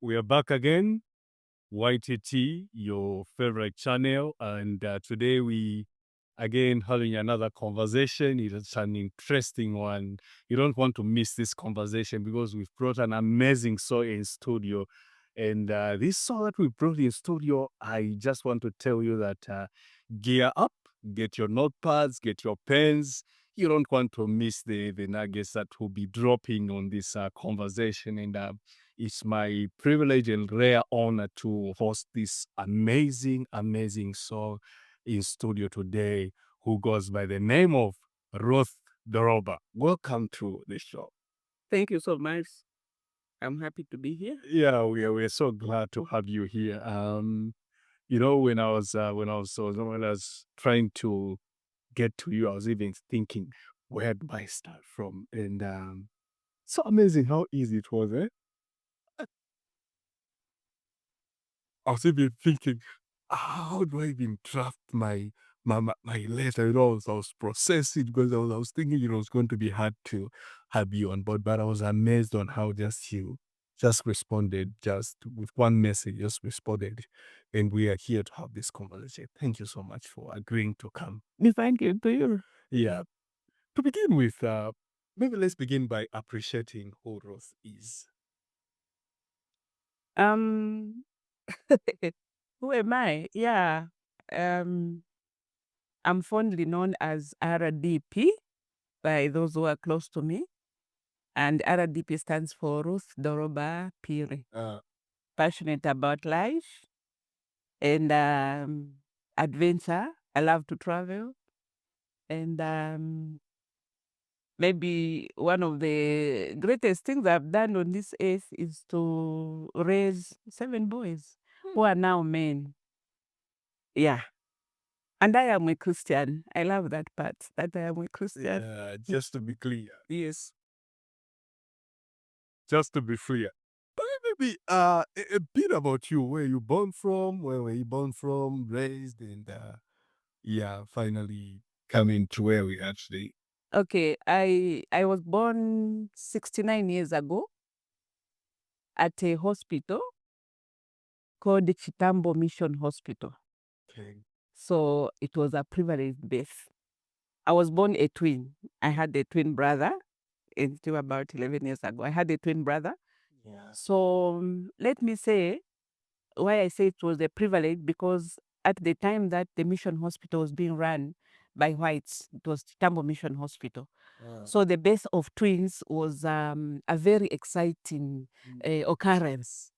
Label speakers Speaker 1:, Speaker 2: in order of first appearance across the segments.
Speaker 1: We are back again, YTT, your favorite channel, and today we again having another conversation. It's an interesting one. You don't want to miss this conversation because we've brought an amazing soul in studio, and this soul that we brought in studio, I just want to tell you that gear up, get your notepads, get your pens. You don't want to miss the nuggets that will be dropping on this conversation, and it's my privilege and rare honor to host this amazing soul in studio today who goes by the name of Ruth Doroba. Welcome to the show.
Speaker 2: Thank you so much. I'm happy to be here.
Speaker 1: Yeah, we're so glad to have you here. When I was trying to get to you, I was even thinking, where do I start from? And so amazing how easy it was, eh? I was even thinking, how do I even draft my letter? I was processing because I was thinking it was going to be hard to have you on board, but I was amazed on how just you just responded, just with one message, just responded. And we are here to have this conversation. Thank you so much for agreeing to come.
Speaker 2: Thank you to you.
Speaker 1: Yeah. To begin with, maybe let's begin by appreciating who Rose is.
Speaker 2: Um, who am I? Yeah. Um, I'm fondly known as RDP by those who are close to me. And RDP stands for Ruth Doroba A.
Speaker 1: Uh,
Speaker 2: Passionate about life and adventure. I love to travel. And maybe one of the greatest things I've done on this earth is to raise 7 boys who are now men. Yeah. And I am a Christian. I love that part, that I am a Christian.
Speaker 1: yeah, just to be clear.
Speaker 2: Yes.
Speaker 1: Just to be clear. But maybe a bit about you. Where you born from? Where were you born from? Raised and yeah, finally coming to where we actually.
Speaker 2: Okay. I was born 69 years ago at a hospital called the Chitambo Mission Hospital.
Speaker 1: Okay.
Speaker 2: So it was a privileged birth. I was born a twin. I had a twin brother until about 11 years ago. I had a twin brother.
Speaker 1: Yeah.
Speaker 2: So let me say why I say it was a privilege, because at the time that the mission hospital was being run by whites, it was Tambo Mission Hospital. So the birth of twins was a very exciting occurrence.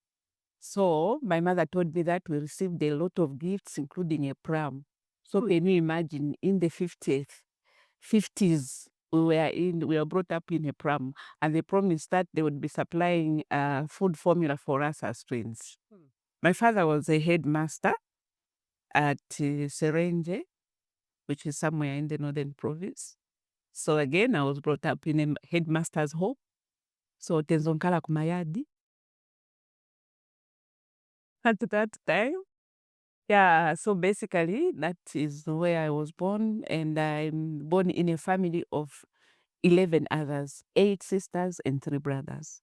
Speaker 2: So my mother told me that we received a lot of gifts, including a pram. So can you imagine, in the 50s, we were brought up in a pram, and they promised that they would be supplying food formula for us as twins. My father was a headmaster at Serenge, which is somewhere in the northern province. So again, I was brought up in a headmaster's home. So Tenzonkala Kumayadi. At that time, yeah, so basically that is where I was born, and I'm born in a family of 11 others, 8 sisters and 3 brothers.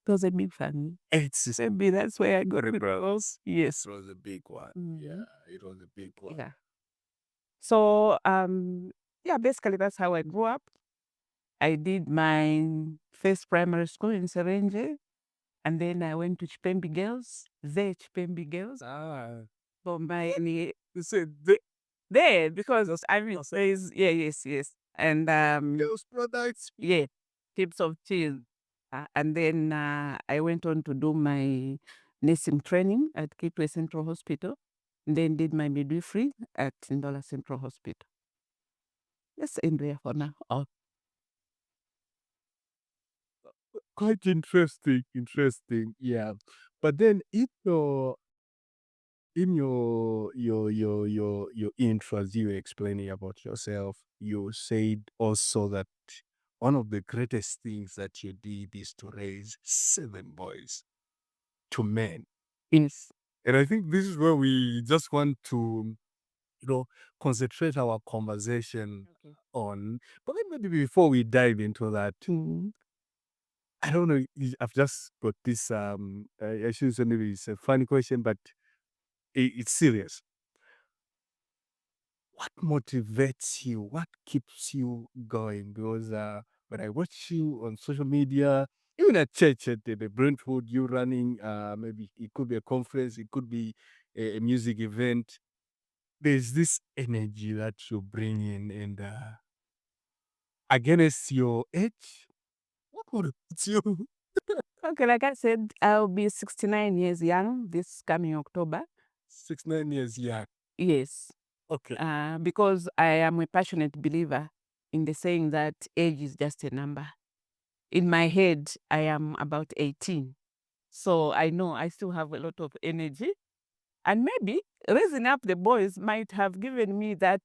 Speaker 2: It was a big family.
Speaker 1: 8 sisters.
Speaker 2: Maybe that's where I got it. Yes.
Speaker 1: It was a big one.
Speaker 2: Mhm.
Speaker 1: Yeah, it was a big one.
Speaker 2: Yeah. So, yeah, basically that's how I grew up. I did my first primary school in Serenge, and then I went to Chipembi Girls, Chipembi Girls. For my, you said there, because I mean, says, yeah, yes. And,
Speaker 1: Girls products.
Speaker 2: yeah, tips of cheese. And then I went on to do my nursing training at Kitwe Central Hospital, then did my midwifery at Ndola Central Hospital. Let's end there for now. Oh.
Speaker 1: Quite interesting. Yeah. But then in your intro, as you were explaining about yourself, you said also that one of the greatest things that you did is to raise 7 boys to men.
Speaker 2: Yes.
Speaker 1: And I think this is where we just want to, concentrate our conversation
Speaker 2: Okay.
Speaker 1: on. But then maybe before we dive into that,
Speaker 2: Mm.
Speaker 1: I don't know. I've just got this. I shouldn't say maybe it's a funny question, but it's serious. What motivates you? What keeps you going? Because when I watch you on social media, even at church at the Brentwood, you running, maybe it could be a conference, it could be a music event. There's this energy that you bring in, and against your age, what motivates you?
Speaker 2: Okay, like I said, I'll be 69 years young this coming October.
Speaker 1: 6, 9 years, yeah.
Speaker 2: Yes.
Speaker 1: Okay.
Speaker 2: Because I am a passionate believer in the saying that age is just a number. In my head, I am about 18. So I know I still have a lot of energy. And maybe raising up the boys might have given me that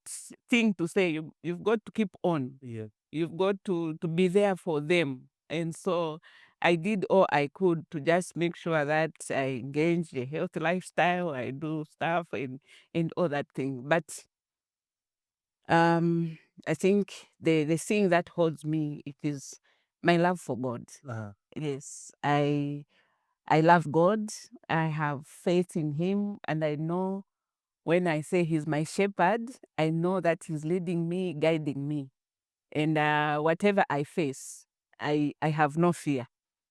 Speaker 2: thing to say, you've got to keep on.
Speaker 1: Yeah.
Speaker 2: You've got to be there for them. And so I did all I could to just make sure that I engage a healthy lifestyle, I do stuff and all that thing. But I think the thing that holds me, it is my love for God. Yes, I love God. I have faith in Him, and I know when I say He's my shepherd, I know that He's leading me, guiding me, and whatever I face, I have no fear,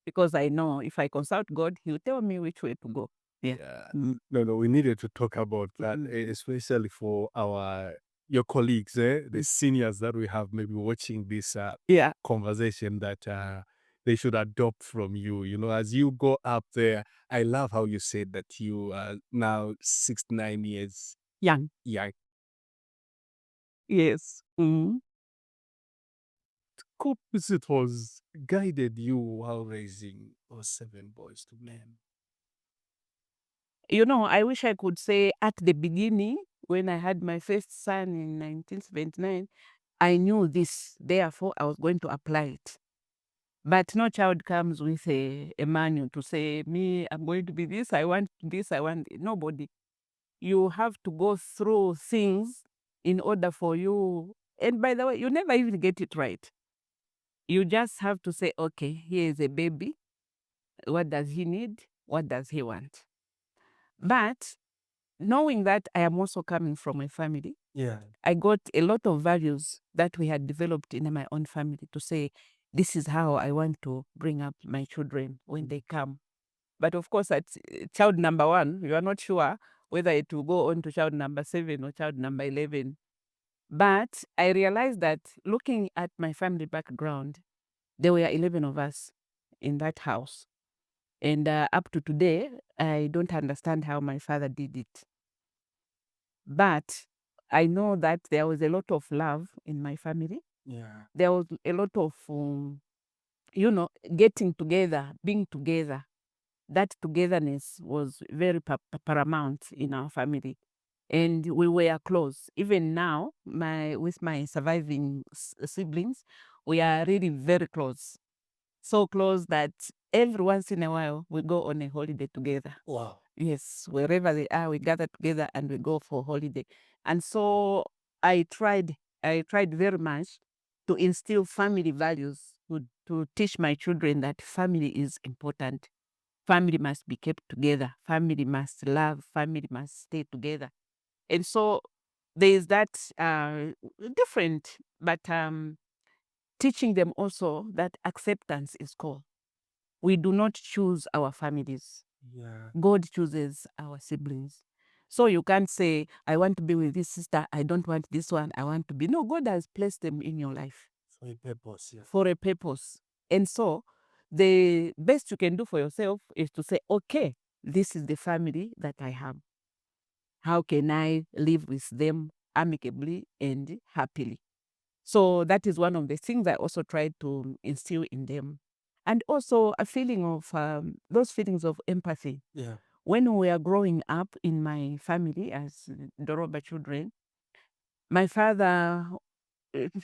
Speaker 2: because I know if I consult God, He'll tell me which way to go. Yeah.
Speaker 1: Yeah. No, we needed to talk about that, especially for your colleagues, the seniors that we have maybe watching this
Speaker 2: Yeah.
Speaker 1: conversation that they should adopt from you. You know, as you go up there, I love how you said that you are now 6, 9 years
Speaker 2: Young.
Speaker 1: young.
Speaker 2: Yes.
Speaker 1: It was guided you while raising those 7 boys to men.
Speaker 2: You know, I wish I could say at the beginning, when I had my first son in 1979, I knew this, therefore I was going to apply it. But no child comes with a manual to say, me, I'm going to be this, I want this, I want it. Nobody. You have to go through things in order for you. And by the way, you never even get it right. You just have to say, okay, here is a baby. What does he need? What does he want? But knowing that I am also coming from a family, I got a lot of values that we had developed in my own family to say, this is how I want to bring up my children when they come. But of course, at child number 1, you are not sure whether it will go on to child number 7 or child number 11. But I realized that looking at my family background, there were 11 of us in that house. And up to today, I don't understand how my father did it. But I know that there was a lot of love in my family.
Speaker 1: Yeah.
Speaker 2: There was a lot of, getting together, being together. That togetherness was very paramount in our family. And we were close. Even now, with my surviving siblings, we are really very close. So close that every once in a while, we go on a holiday together.
Speaker 1: Wow.
Speaker 2: Yes, wherever they are, we gather together and we go for holiday. And so I tried very much to instill family values, to teach my children that family is important. Family must be kept together. Family must love. Family must stay together. And so there is that different, but teaching them also that acceptance is called. We do not choose our families.
Speaker 1: Yeah.
Speaker 2: God chooses our siblings. So you can't say, I want to be with this sister, I don't want this one, I want to be. No, God has placed them in your life.
Speaker 1: For a purpose, yeah.
Speaker 2: For a purpose. And so the best you can do for yourself is to say, okay, this is the family that I have. How can I live with them amicably and happily? So that is one of the things I also tried to instill in them. And also a feeling of, those feelings of empathy.
Speaker 1: Yeah.
Speaker 2: When we are growing up in my family as Doroba children, my father,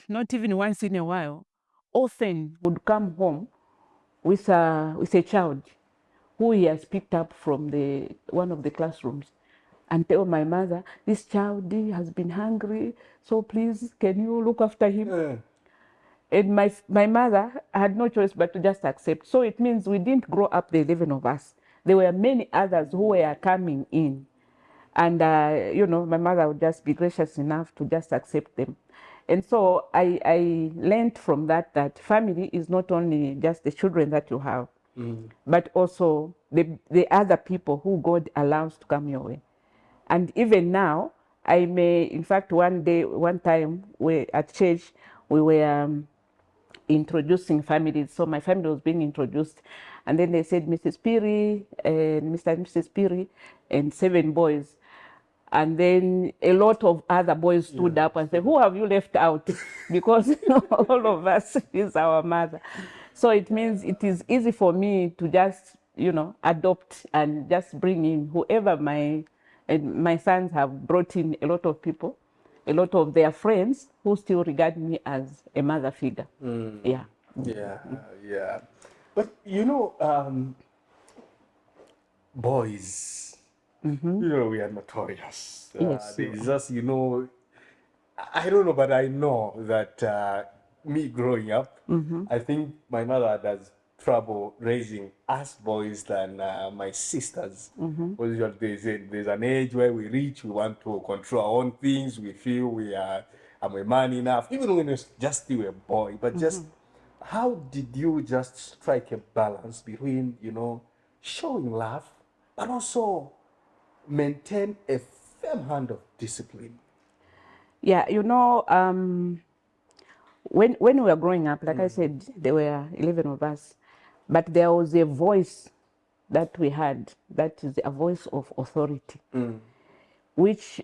Speaker 2: not even once in a while, often would come home with a child who he has picked up from one of the classrooms and tell my mother, this child has been hungry, so please can you look after him? And my mother had no choice but to just accept. So it means we didn't grow up, the 11 of us. There were many others who were coming in. And, my mother would just be gracious enough to just accept them. And so I learned from that family is not only just the children that you have, but also the other people who God allows to come your way. And even now, I may, in fact, one time, at church, we were introducing families. So my family was being introduced. And then they said, Mrs. Piri, and Mr. and Mrs. Piri, and 7 boys. And then a lot of other boys stood up and said, who have you left out? Because all of us is our mother. So it means it is easy for me to just, adopt and just bring in whoever my sons have brought in a lot of people, a lot of their friends who still regard me as a mother figure. Yeah.
Speaker 1: Yeah. But, boys, we are notorious.
Speaker 2: Yes.
Speaker 1: There's just, I don't know, but I know that me growing up, I think my mother does trouble raising us boys than my sisters. Because usually there's an age where we reach, we want to control our own things, we feel we are I'm a man enough, even when you're just still a boy. But just how did you just strike a balance between, showing love, but also maintain a firm hand of discipline?
Speaker 2: Yeah, when we were growing up, like I said, there were 11 of us, but there was a voice that we had, that is a voice of authority, which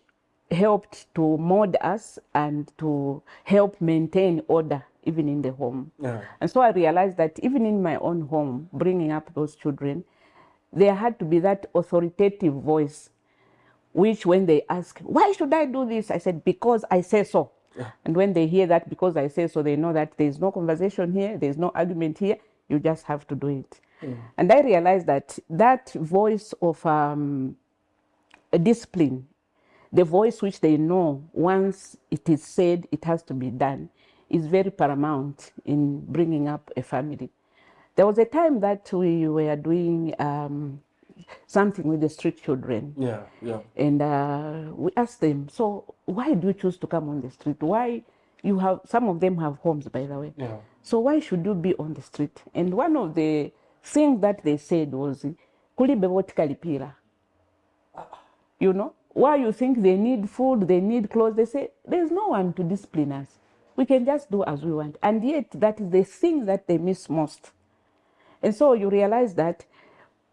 Speaker 2: helped to mold us and to help maintain order even in the home. And so I realized that even in my own home, bringing up those children, there had to be that authoritative voice, which when they ask, why should I do this? I said, because I say so. And when they hear that, because I say so, they know that there's no conversation here, there's no argument here, you just have to do it. And I realized that voice of a discipline, the voice which they know once it is said, it has to be done, is very paramount in bringing up a family. There was a time that we were doing something with the street children. And we asked them, so why do you choose to come on the street? Why some of them have homes, by the way. So why should you be on the street? And one of the things that they said was, kuli bewoti kalipira. Why you think they need food, they need clothes, they say, there's no one to discipline us. We can just do as we want. And yet that is the thing that they miss most. And so you realize that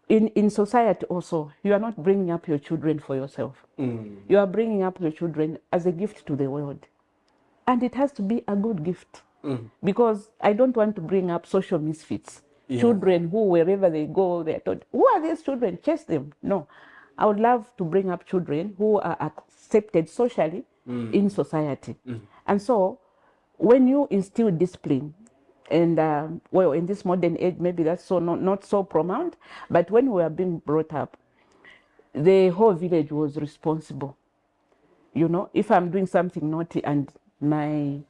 Speaker 2: in society also, you are not bringing up your children for yourself. You are bringing up your children as a gift to the world. And it has to be a good gift. Because I don't want to bring up social misfits. Children who, wherever they go, they're told, who are these children? Chase them. No. I would love to bring up children who are accepted socially in society. And so when you instill discipline, and in this modern age, maybe that's so not so profound, but when we were being brought up, the whole village was responsible. If I'm doing something naughty and my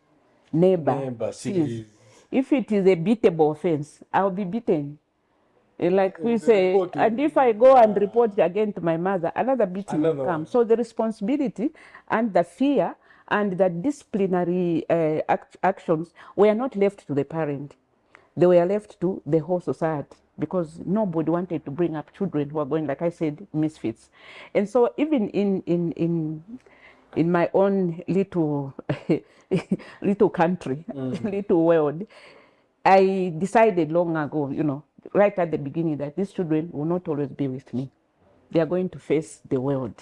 Speaker 2: neighbor sees, if it is a beatable offense, I'll be beaten. Like we say, and if I go and report again to my mother, another beating will come. So the responsibility and the fear and the disciplinary actions were not left to the parent. They were left to the whole society, because nobody wanted to bring up children who are going, like I said, misfits. And so even in my own little country, little world, I decided long ago, right at the beginning, that these children will not always be with me. They are going to face the world.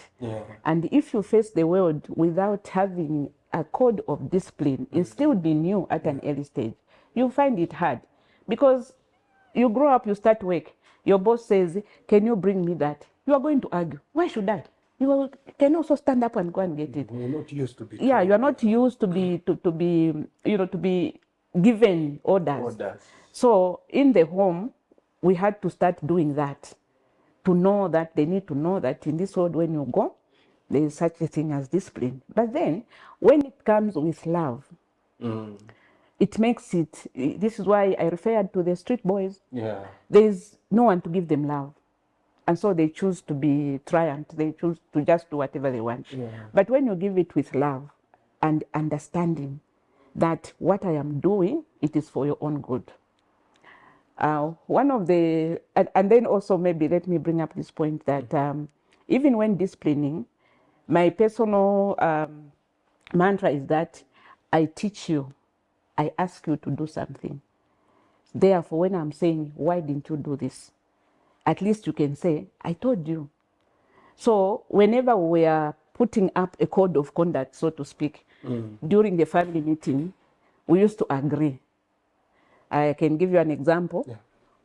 Speaker 2: And if you face the world without having a code of discipline instilled in you at an early stage, you find it hard. Because you grow up, you start work, your boss says, can you bring me that? You are going to argue. Why should I? You can also stand up and go and get it.
Speaker 1: You're not used to be.
Speaker 2: Yeah, you are not used to be to be given orders. So in the home, we had to start doing that, to know that they need to know that in this world, when you go, there is such a thing as discipline. But then when it comes with love, it makes it, this is why I referred to the street boys.
Speaker 1: Yeah.
Speaker 2: There's no one to give them love. And so they choose to be tyrant. They choose to just do whatever they want.
Speaker 1: Yeah.
Speaker 2: But when you give it with love and understanding that what I am doing, it is for your own good. One of the, and then also maybe let me bring up this point that even when disciplining, my personal mantra is that I teach you, I ask you to do something. Therefore, when I'm saying, why didn't you do this? At least you can say, I told you. So whenever we are putting up a code of conduct, so to speak, during the family meeting, we used to agree. I can give you an example.
Speaker 1: Yeah.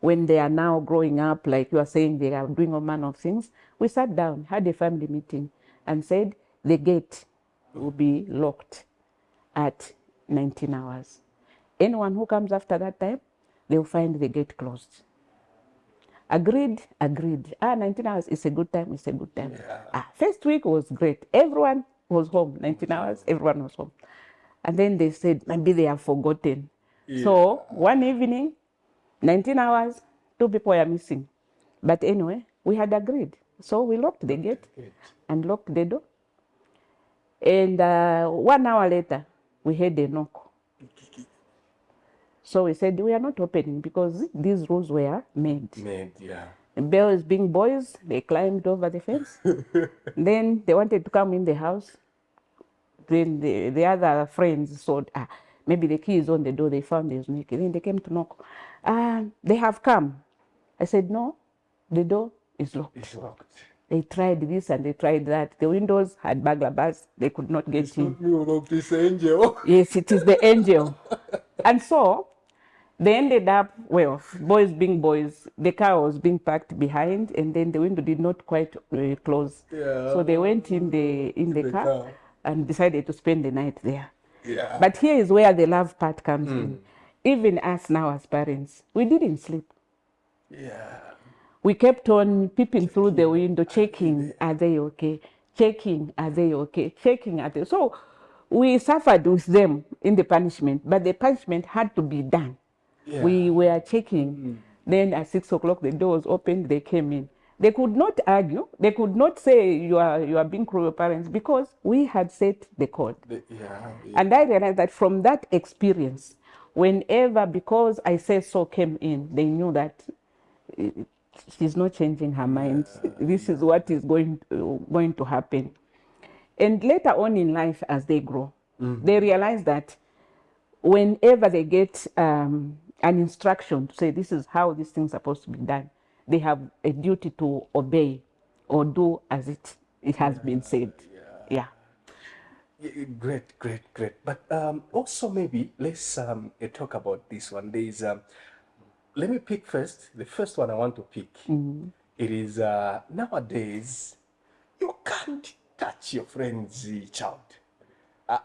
Speaker 2: When they are now growing up, like you are saying, they are doing all manner of things, we sat down, had a family meeting, and said the gate will be locked at 19 hours. Anyone who comes after that time, they'll find the gate closed. Agreed, agreed. 19 hours is a good time, it's a good time.
Speaker 1: Yeah.
Speaker 2: First week was great. Everyone was home, 19 hours, everyone was home. And then they said, maybe they have forgotten.
Speaker 1: Yeah.
Speaker 2: So one evening, 19 hours, 2 people were missing. But anyway, we had agreed. So we locked the gate and locked the door. And 1 hour later, we heard a knock. So we said, we are not opening because these rules were made.
Speaker 1: Yeah.
Speaker 2: The boys being boys, they climbed over the fence. Then they wanted to come in the house. Then the other friends thought, maybe the key is on the door. They found the snake. Then they came to knock. They have come. I said, no, the door is locked.
Speaker 1: It's locked.
Speaker 2: They tried this and they tried that. The windows had burglar bars. They could not get
Speaker 1: It's
Speaker 2: in.
Speaker 1: not me who locked this angel.
Speaker 2: Yes, it is the angel. And so they ended up, well, boys being boys, the car was being parked behind and then the window did not quite close.
Speaker 1: Yeah.
Speaker 2: So they went in the car and decided to spend the night there.
Speaker 1: Yeah.
Speaker 2: But here is where the love part comes in. Even us now as parents, we didn't sleep.
Speaker 1: Yeah.
Speaker 2: We kept on peeping through the window, checking, are they okay? Checking, are they okay? Checking, are they? So we suffered with them in the punishment, but the punishment had to be done.
Speaker 1: Yeah.
Speaker 2: We were checking. Then at 6 o'clock, the door was opened, they came in. They could not argue. They could not say you are being cruel parents because we had set the code.
Speaker 1: Yeah.
Speaker 2: And I realized that from that experience, whenever, because I said so came in, they knew that she's not changing her mind. This is what is going to happen. And later on in life, as they grow, they realize that whenever they get an instruction to say this is how these things are supposed to be done, they have a duty to obey or do as it has been said. Yeah.
Speaker 1: Great. But also maybe let's talk about this one. There is let me pick first. The first one I want to pick. It is nowadays you can't touch your friend's child.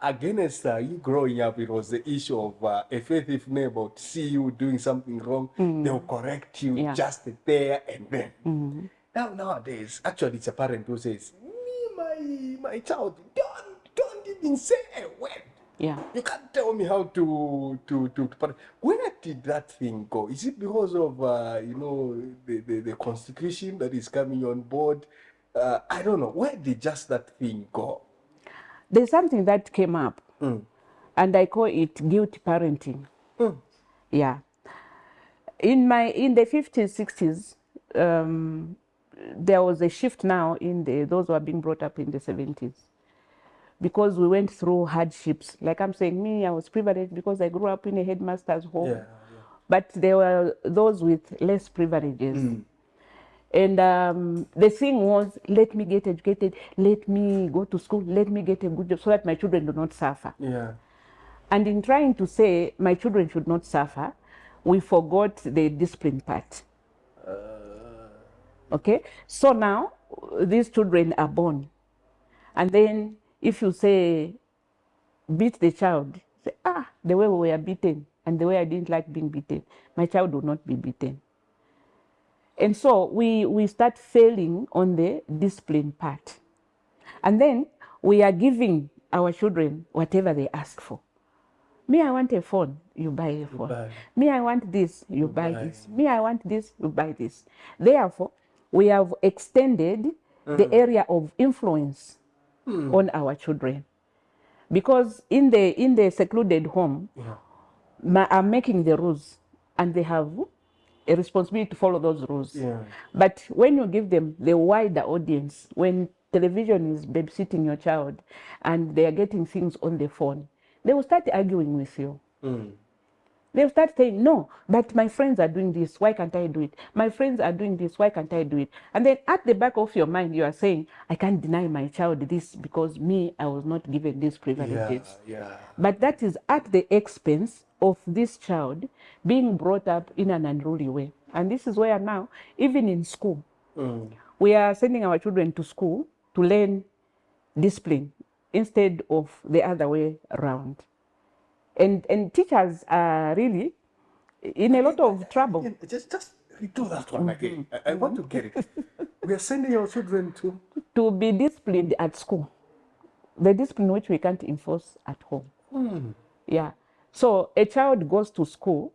Speaker 1: Against you growing up, it was the issue of if neighbor see you doing something wrong, they'll correct you just there and then. Nowadays, actually, it's a parent who says, "Me, my child, don't even say a word.
Speaker 2: Yeah.
Speaker 1: You can't tell me how to. Where did that thing go? Is it because of the constitution that is coming on board? I don't know. Where did just that thing go?
Speaker 2: There's something that came up, and I call it guilty parenting. Yeah. In the 50s, 60s, there was a shift now in those who are being brought up in the 70s. Because we went through hardships. Like I'm saying, me, I was privileged because I grew up in a headmaster's home.
Speaker 1: Yeah.
Speaker 2: But there were those with less privileges. And the thing was, let me get educated, let me go to school, let me get a good job so that my children do not suffer.
Speaker 1: Yeah.
Speaker 2: And in trying to say my children should not suffer, we forgot the discipline part. Okay? So now, these children are born. And then if you say, beat the child, say, the way we were beaten and the way I didn't like being beaten, my child will not be beaten. And so we start failing on the discipline part. And then we are giving our children whatever they ask for. Me, I want a phone, you buy a phone. Me, I want this, you buy this. Me, I want this, you buy this. Therefore, we have extended the area of influence on our children. Because in the secluded home, are making the rules, and they have a responsibility to follow those rules. But when you give them the wider audience, when television is babysitting your child and they are getting things on the phone, they will start arguing with you. They'll start saying, no, but my friends are doing this, why can't I do it? My friends are doing this, why can't I do it? And then at the back of your mind, you are saying, I can't deny my child this because me, I was not given these privileges. But that is at the expense of this child being brought up in an unruly way. And this is where now, even in school, we are sending our children to school to learn discipline instead of the other way around. And teachers are really in a lot of trouble.
Speaker 1: Just do that one again. I want to get it. We are sending our children
Speaker 2: to be disciplined at school. The discipline which we can't enforce at home. Yeah. So a child goes to school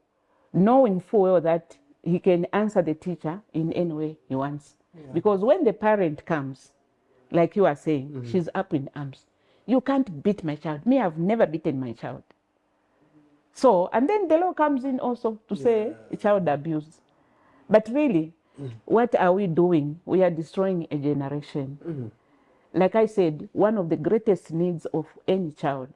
Speaker 2: knowing full well that he can answer the teacher in any way he wants. Because when the parent comes, like you are saying, she's up in arms. You can't beat my child. Me, I've never beaten my child. So, and then the law comes in also to say child abuse. But really, what are we doing? We are destroying a generation. Like I said, one of the greatest needs of any child,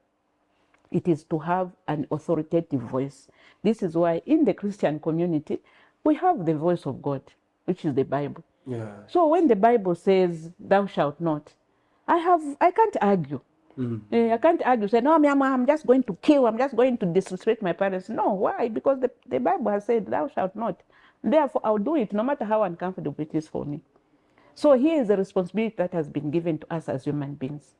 Speaker 2: it is to have an authoritative voice. This is why in the Christian community, we have the voice of God, which is the Bible. So when the Bible says, thou shalt not, I can't argue. I can't argue, say, no, I'm just going to kill, I'm just going to disrespect my parents. No, why? Because the Bible has said, thou shalt not. Therefore, I'll do it no matter how uncomfortable it is for me. So here is a responsibility that has been given to us as human beings.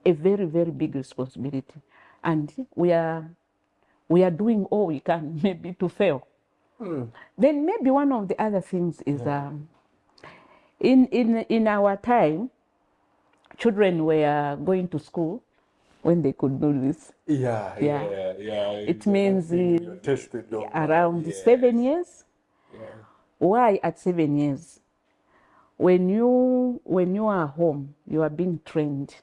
Speaker 2: A very, very big responsibility. And we are doing all we can maybe to fail. Then maybe one of the other things is in our time, children were going to school when they could do this. It means around 7 years. Why at 7 years? When you are home, you are being trained.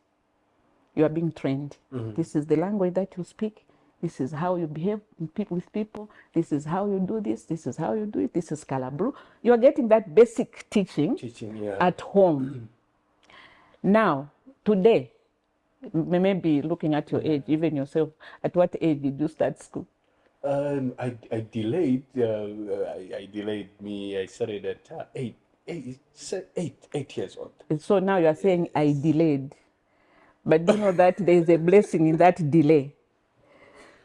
Speaker 2: You are being trained. This is the language that you speak. This is how you behave with people. This is how you do this. This is how you do it. This is Calabru. You are getting that basic teaching at home. Now, today, maybe looking at your age, even yourself, at what age did you start school?
Speaker 1: I delayed. I delayed. I started at 8 years old.
Speaker 2: So now you are saying I delayed. But do you know that there is a blessing in that delay?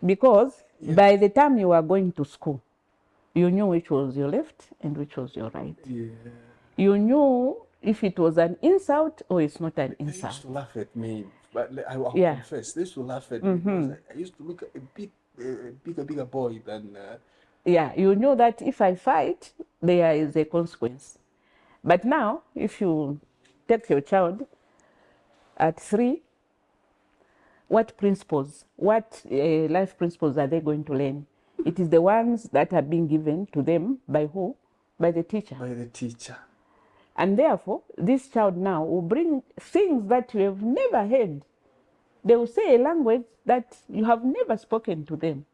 Speaker 2: Because by the time you were going to school, you knew which was your left and which was your right. You knew if it was an insult or it's not an insult.
Speaker 1: They used to laugh at me, but I will confess, they used to laugh at me because I used to look a bigger boy than...
Speaker 2: you knew that if I fight, there is a consequence. But now, if you take your child at 3, what principles, what life principles are they going to learn? It is the ones that are being given to them by who? By the teacher.
Speaker 1: By the teacher.
Speaker 2: And therefore, this child now will bring things that you have never heard. They will say a language that you have never spoken to them.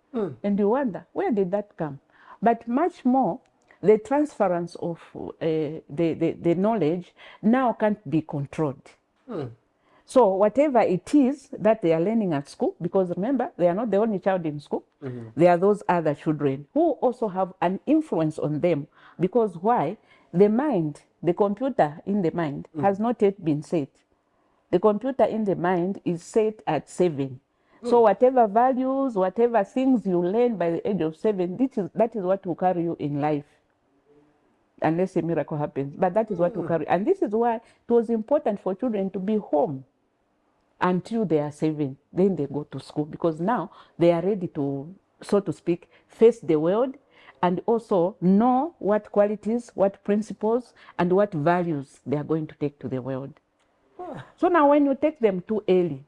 Speaker 2: And you wonder, where did that come? But much more, the transference of the knowledge now can't be controlled. So whatever it is that they are learning at school, because remember, they are not the only child in school. There are those other children who also have an influence on them. Because why? The mind, the computer in the mind has not yet been set. The computer in the mind is set at 7. So whatever values, whatever things you learn by the age of 7, that is what will carry you in life. Unless a miracle happens. But that is what will carry. And this is why it was important for children to be home until they are 7. Then they go to school. Because now they are ready to, so to speak, face the world and also know what qualities, what principles, and what values they are going to take to the world. So now when you take them too early,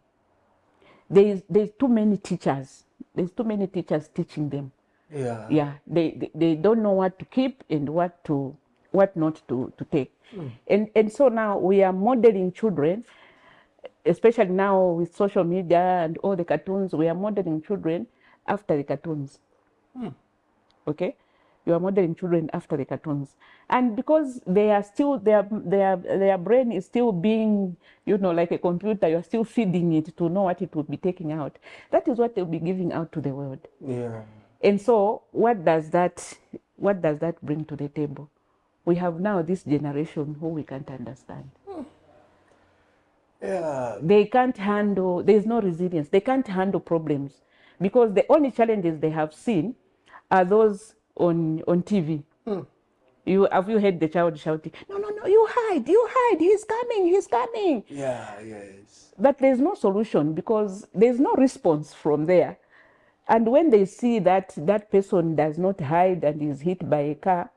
Speaker 2: there's too many teachers There's too many teachers teaching them.
Speaker 3: Yeah.
Speaker 2: Yeah, they don't know what to keep and what not to take. And so now we are modeling children, especially now with social media and all the cartoons, we are modeling children after the cartoons. Okay, you are modeling children after the cartoons, and because they are still their brain is still being, like a computer, you are still feeding it to know what it will be taking out. That is what they'll be giving out to the world.
Speaker 3: Yeah.
Speaker 2: And so what does that bring to the table? We have now this generation who we can't understand.
Speaker 3: Yeah.
Speaker 2: They can't handle, there's no resilience. They can't handle problems because the only challenges they have seen are those on TV. Have you heard the child shouting, no, you hide, he's coming.
Speaker 3: Yeah, yes.
Speaker 2: But there's no solution because there's no response from there. And when they see that that person does not hide and is hit by a car,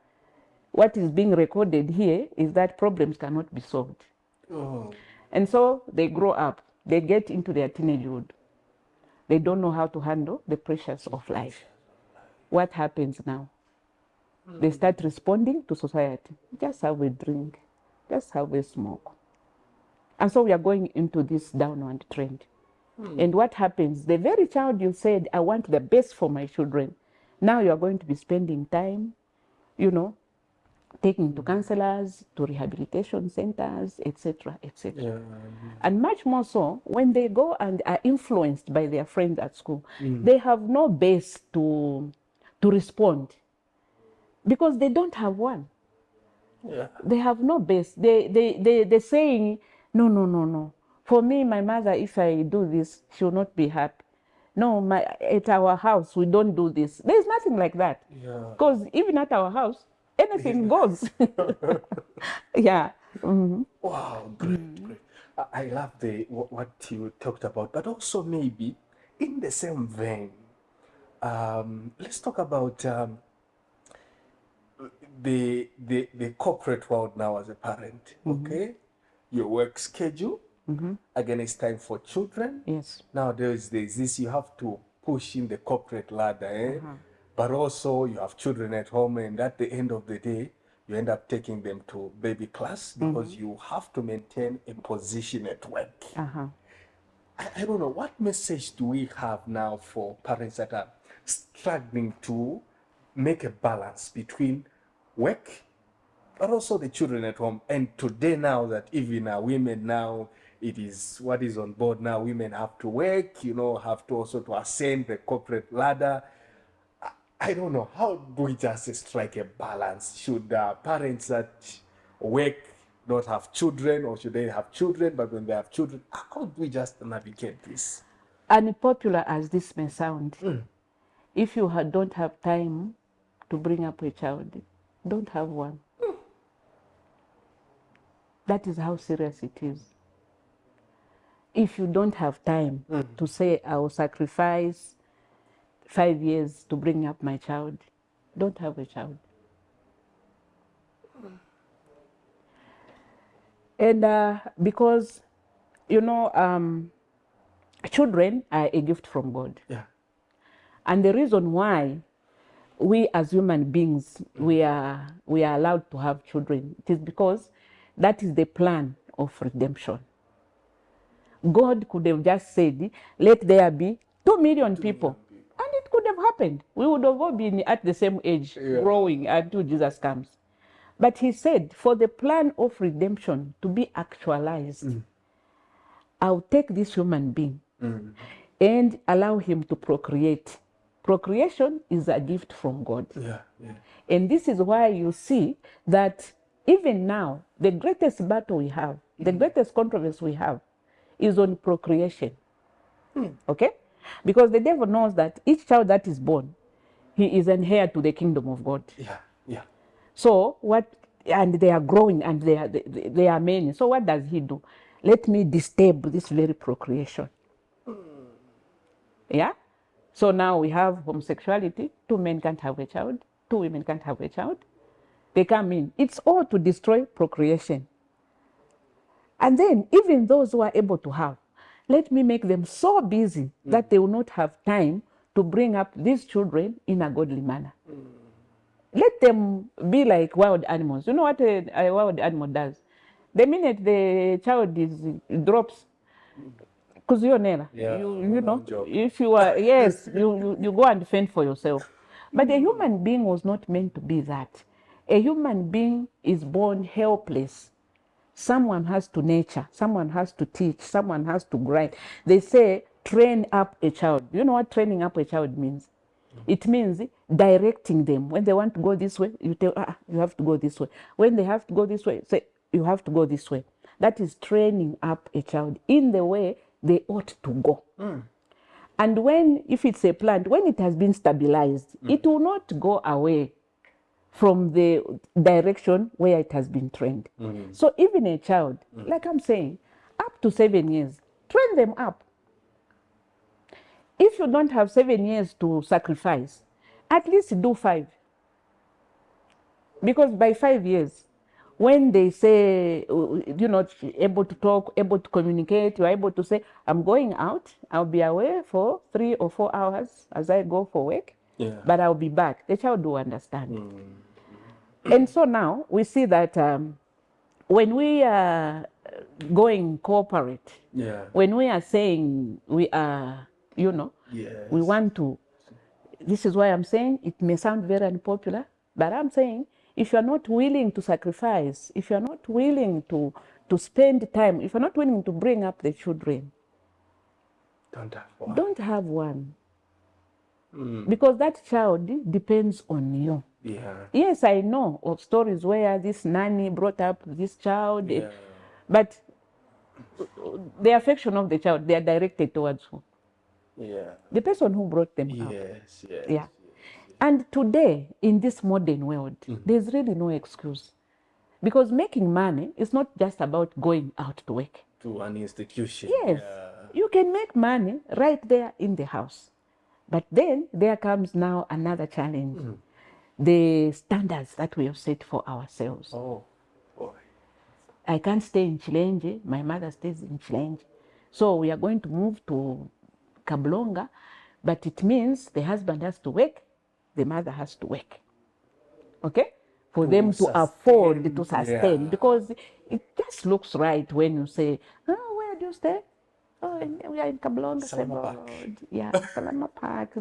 Speaker 2: what is being recorded here is that problems cannot be solved.
Speaker 3: Oh.
Speaker 2: And so they grow up, they get into their teenagehood. They don't know how to handle the pressures of life. What happens now? They start responding to society. Just have a drink, just have a smoke. And so we are going into this downward trend. And what happens? The very child you said, I want the best for my children. Now you are going to be spending time, taking to counselors, to rehabilitation centers, etc., etc.
Speaker 3: Yeah.
Speaker 2: And much more so when they go and are influenced by their friends at school. They have no base to respond because they don't have one.
Speaker 3: Yeah.
Speaker 2: They have no base. They're saying, no. For me, my mother, if I do this, she will not be happy. No, at our house, we don't do this. There's nothing like that.
Speaker 3: Yeah.
Speaker 2: Because even at our house, anything goes. Yeah. Mm-hmm.
Speaker 3: Wow, great. I love what you talked about, but also maybe in the same vein, let's talk about the corporate world now as a parent. Okay, your work schedule. Again, it's time for children.
Speaker 2: Yes.
Speaker 3: Nowadays, there's this, you have to push in the corporate ladder, but also you have children at home, and at the end of the day, you end up taking them to baby class because you have to maintain a position at work. I don't know, what message do we have now for parents that are struggling to make a balance between work but also the children at home? And today now that even women now, it is what is on board now, women have to work, have to also to ascend the corporate ladder. I don't know, how do we just strike a balance? Should parents that work not have children, or should they have children, but when they have children, how do we just navigate this?
Speaker 2: Unpopular as this may sound, if you don't have time to bring up a child, don't have one. That is how serious it is. If you don't have time to say, I will sacrifice 5 years to bring up my child, don't have a child. And because, children are a gift from God.
Speaker 3: Yeah.
Speaker 2: And the reason why we as human beings, we are allowed to have children, it is because that is the plan of redemption. God could have just said, let there be 2 million people. And it could have happened. We would have all been at the same age, growing until Jesus comes. But he said, for the plan of redemption to be actualized, I'll take this human being and allow him to procreate. Procreation is a gift from God.
Speaker 3: Yeah.
Speaker 2: And this is why you see that even now, the greatest battle we have, the greatest controversy we have, is on procreation. Okay? Because the devil knows that each child that is born, he is an heir to the kingdom of God.
Speaker 3: Yeah.
Speaker 2: So and they are growing and they are many. So what does he do? Let me disturb this very procreation. Yeah? So now we have homosexuality. 2 men can't have a child. 2 women can't have a child. They come in. It's all to destroy procreation. And then even those who are able to have, let me make them so busy that they will not have time to bring up these children in a godly manner. Let them be like wild animals. You know what a wild animal does? The minute the child drops, because you know, if you are, yes, you go and fend for yourself. But a human being was not meant to be that. A human being is born helpless. Someone has to nurture, someone has to teach, someone has to grind. They say, train up a child. You know what training up a child means? It means directing them. When they want to go this way, you tell, you have to go this way. When they have to go this way, say, you have to go this way. That is training up a child in the way they ought to go. And when, if it's a plant, when it has been stabilized, it will not go away from the direction where it has been trained. So even a child, like I'm saying, up to 7 years, train them up. If you don't have 7 years to sacrifice, at least do 5. Because by 5 years, when they say, you're not able to talk, able to communicate, you're able to say, I'm going out, I'll be away for 3 or 4 hours as I go for work, but I'll be back. The child will understand. And so now we see that when we are going corporate, when we are saying we are, we want to, this is why I'm saying it may sound very unpopular, but I'm saying if you're not willing to sacrifice, if you're not willing to spend time, if you're not willing to bring up the children, don't have one. Because that child depends on you. Yes, I know of stories where this nanny brought up this child, but the affection of the child, they are directed towards who? The person who brought them up. And today, in this modern world, there's really no excuse. Because making money is not just about going out to work.
Speaker 3: To an institution.
Speaker 2: Yes, you can make money right there in the house. But then there comes now another challenge. The standards that we have set for ourselves.
Speaker 3: Oh, boy.
Speaker 2: I can't stay in Chilenje. My mother stays in Chilenje. So we are going to move to Kablonga, but it means the husband has to work, the mother has to work. Okay? For them to afford to sustain. Because it just looks right when you say, oh, where do you stay? Oh, we are in Kablonga.
Speaker 3: Salama Park.
Speaker 2: Yeah, Salama Park.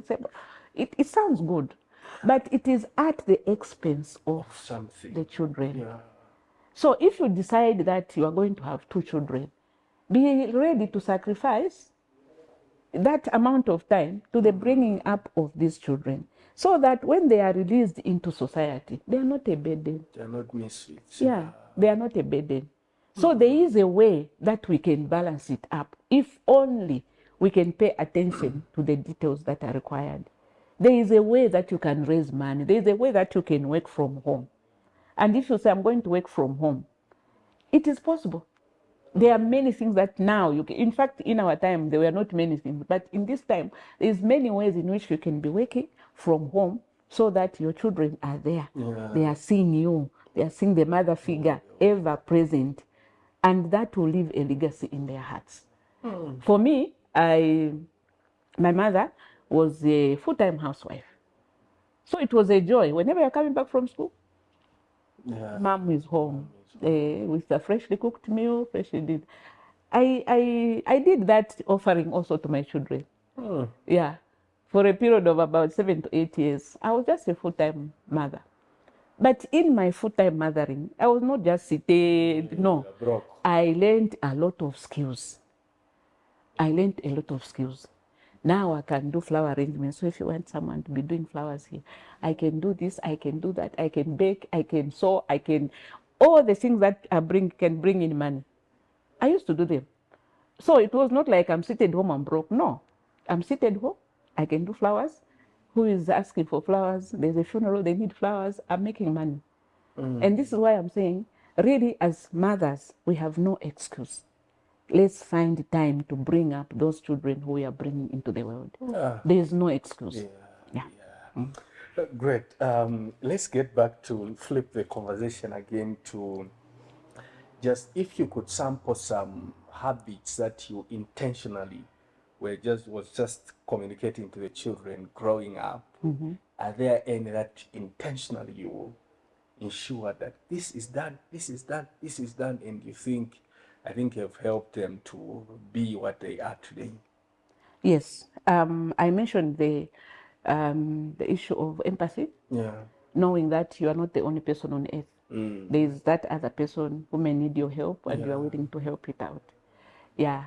Speaker 2: It sounds good. But it is at the expense of
Speaker 3: something.
Speaker 2: The children. So if you decide that you are going to have 2 children, be ready to sacrifice that amount of time to the bringing up of these children, so that when they are released into society, they are not a burden.
Speaker 3: They are not misfits.
Speaker 2: They are not a burden. So there is a way that we can balance it up, if only we can pay attention to the details that are required. There is a way that you can raise money. There is a way that you can work from home. And if you say, I'm going to work from home, it is possible. There are many things that now you can, in fact, in our time, there were not many things, but in this time, there's many ways in which you can be working from home so that your children are there. They are seeing you. They are seeing the mother figure ever present. And that will leave a legacy in their hearts. For me, my mother was a full-time housewife. So it was a joy. Whenever you're coming back from school, mom is home with a freshly cooked meal, freshly did. I did that offering also to my children. For a period of about 7 to 8 years. I was just a full-time mother. But in my full-time mothering, I was not just seated, no. I learned a lot of skills. Now I can do flower arrangements. So if you want someone to be doing flowers here, I can do this, I can do that, I can bake, I can sew, I can, all the things that can bring in money. I used to do them. So it was not like I'm seated home, I'm broke. No, I'm seated home, I can do flowers. Who is asking for flowers? There's a funeral, they need flowers. I'm making money. And this is why I'm saying, really, as mothers, we have no excuse. Let's find time to bring up those children who we are bringing into the world. There is no excuse.
Speaker 3: Great. Let's get back to flip the conversation again to just if you could sample some habits that you intentionally was just communicating to the children growing up, at their end that intentionally you will ensure that this is done, this is done, this is done, and I think you've helped them to be what they are today.
Speaker 2: Yes, I mentioned the issue of empathy, knowing that you are not the only person on earth. There is that other person who may need your help, and you are willing to help it out. Yeah,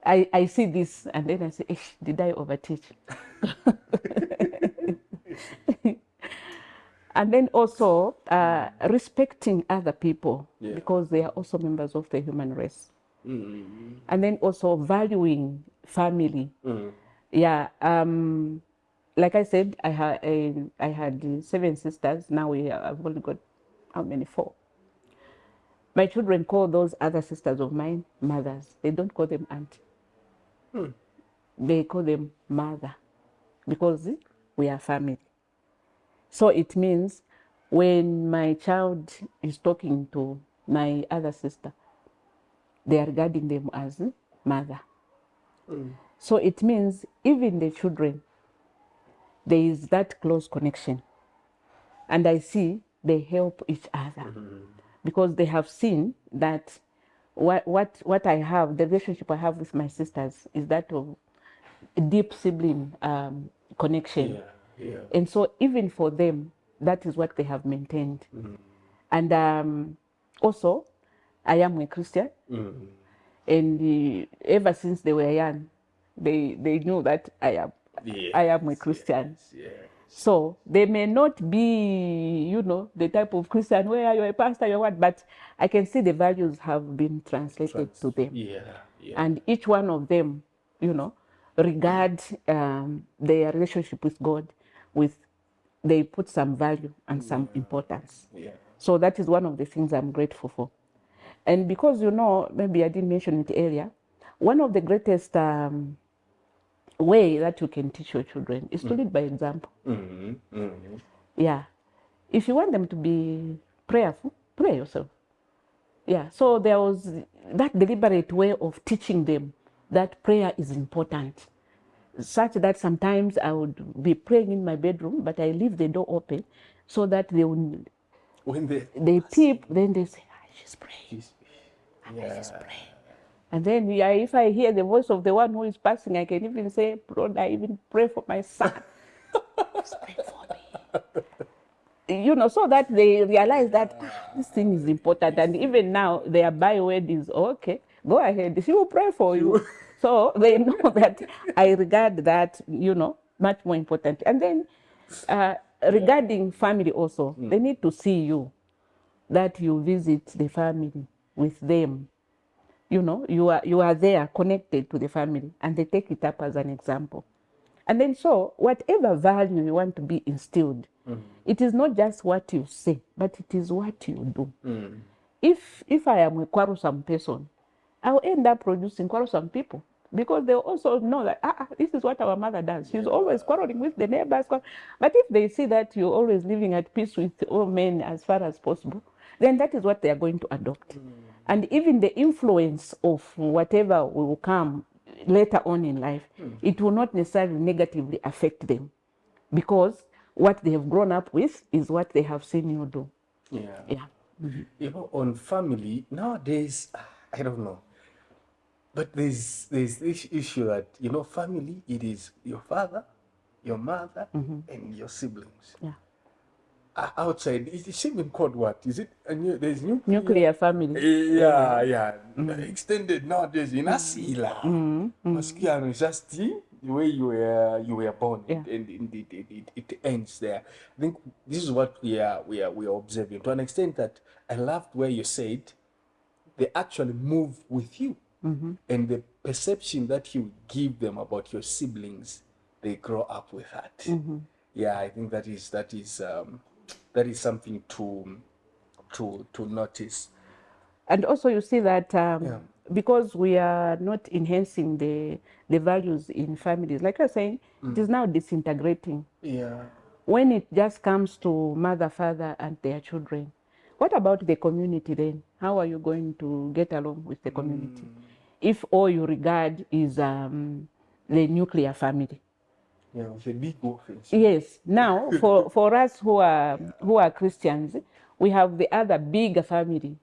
Speaker 2: I see this, and then I say, did I overteach? And then also respecting other people, because they are also members of the human race. And then also valuing family. Yeah, like I said, I had 7 sisters. Now I've only got, how many? 4. My children call those other sisters of mine mothers. They don't call them auntie. They call them mother, because we are family. So it means when my child is talking to my other sister, they are regarding them as mother. So it means even the children, there is that close connection. And I see they help each other because they have seen that what I have, the relationship I have with my sisters is that of deep sibling connection. And so even for them, that is what they have maintained. And also, I am a Christian. And ever since they were young, they knew that I am a Christian. So they may not be, the type of Christian where you're a pastor, you're what, but I can see the values have been translated to them. And each one of them, regard their relationship with God they put some value and some importance. So that is one of the things I'm grateful for. And because, maybe I didn't mention it earlier, one of the greatest way that you can teach your children is to lead by example. Yeah. If you want them to be prayerful, pray yourself. Yeah. So there was that deliberate way of teaching them that prayer is important, such that sometimes I would be praying in my bedroom, but I leave the door open so that when they peep, then they say, she's praying. I just pray. And then if I hear the voice of the one who is passing, I can even say, Lord, I even pray for my son. Just pray for me. So that they realize that this thing is important. And even now, their byword is, okay, go ahead. She will pray for you. So they know that I regard that, much more important. And then regarding family also, they need to see you, that you visit the family with them. You are there connected to the family, and they take it up as an example. And then so whatever value you want to be instilled, it is not just what you say, but it is what you do. If I am a quarrelsome person, I'll end up producing quarrelsome people, because they also know that this is what our mother does. She's always quarreling with the neighbors. But if they see that you're always living at peace with all men as far as possible, then that is what they are going to adopt. And even the influence of whatever will come later on in life, it will not necessarily negatively affect them, because what they have grown up with is what they have seen you do.
Speaker 3: On family, nowadays, I don't know. But there's this issue that, family, it is your father, your mother, and your siblings. Outside, it's even called what? Is it? There's
Speaker 2: nuclear family.
Speaker 3: Extended nowadays in Asila. Maskiano is just the way you were born, and it ends there. I think this is what we are observing, to an extent that I loved where you said they actually move with you. And the perception that you give them about your siblings, they grow up with that. I think that is something to notice.
Speaker 2: And also you see that because we are not enhancing the values in families, like I was saying, it is now disintegrating. When it just comes to mother, father, and their children, what about the community then? How are you going to get along with the community if all you regard is the nuclear family.
Speaker 3: Yeah, it's a big office.
Speaker 2: Yes. Now, for us who are Christians, we have the other bigger family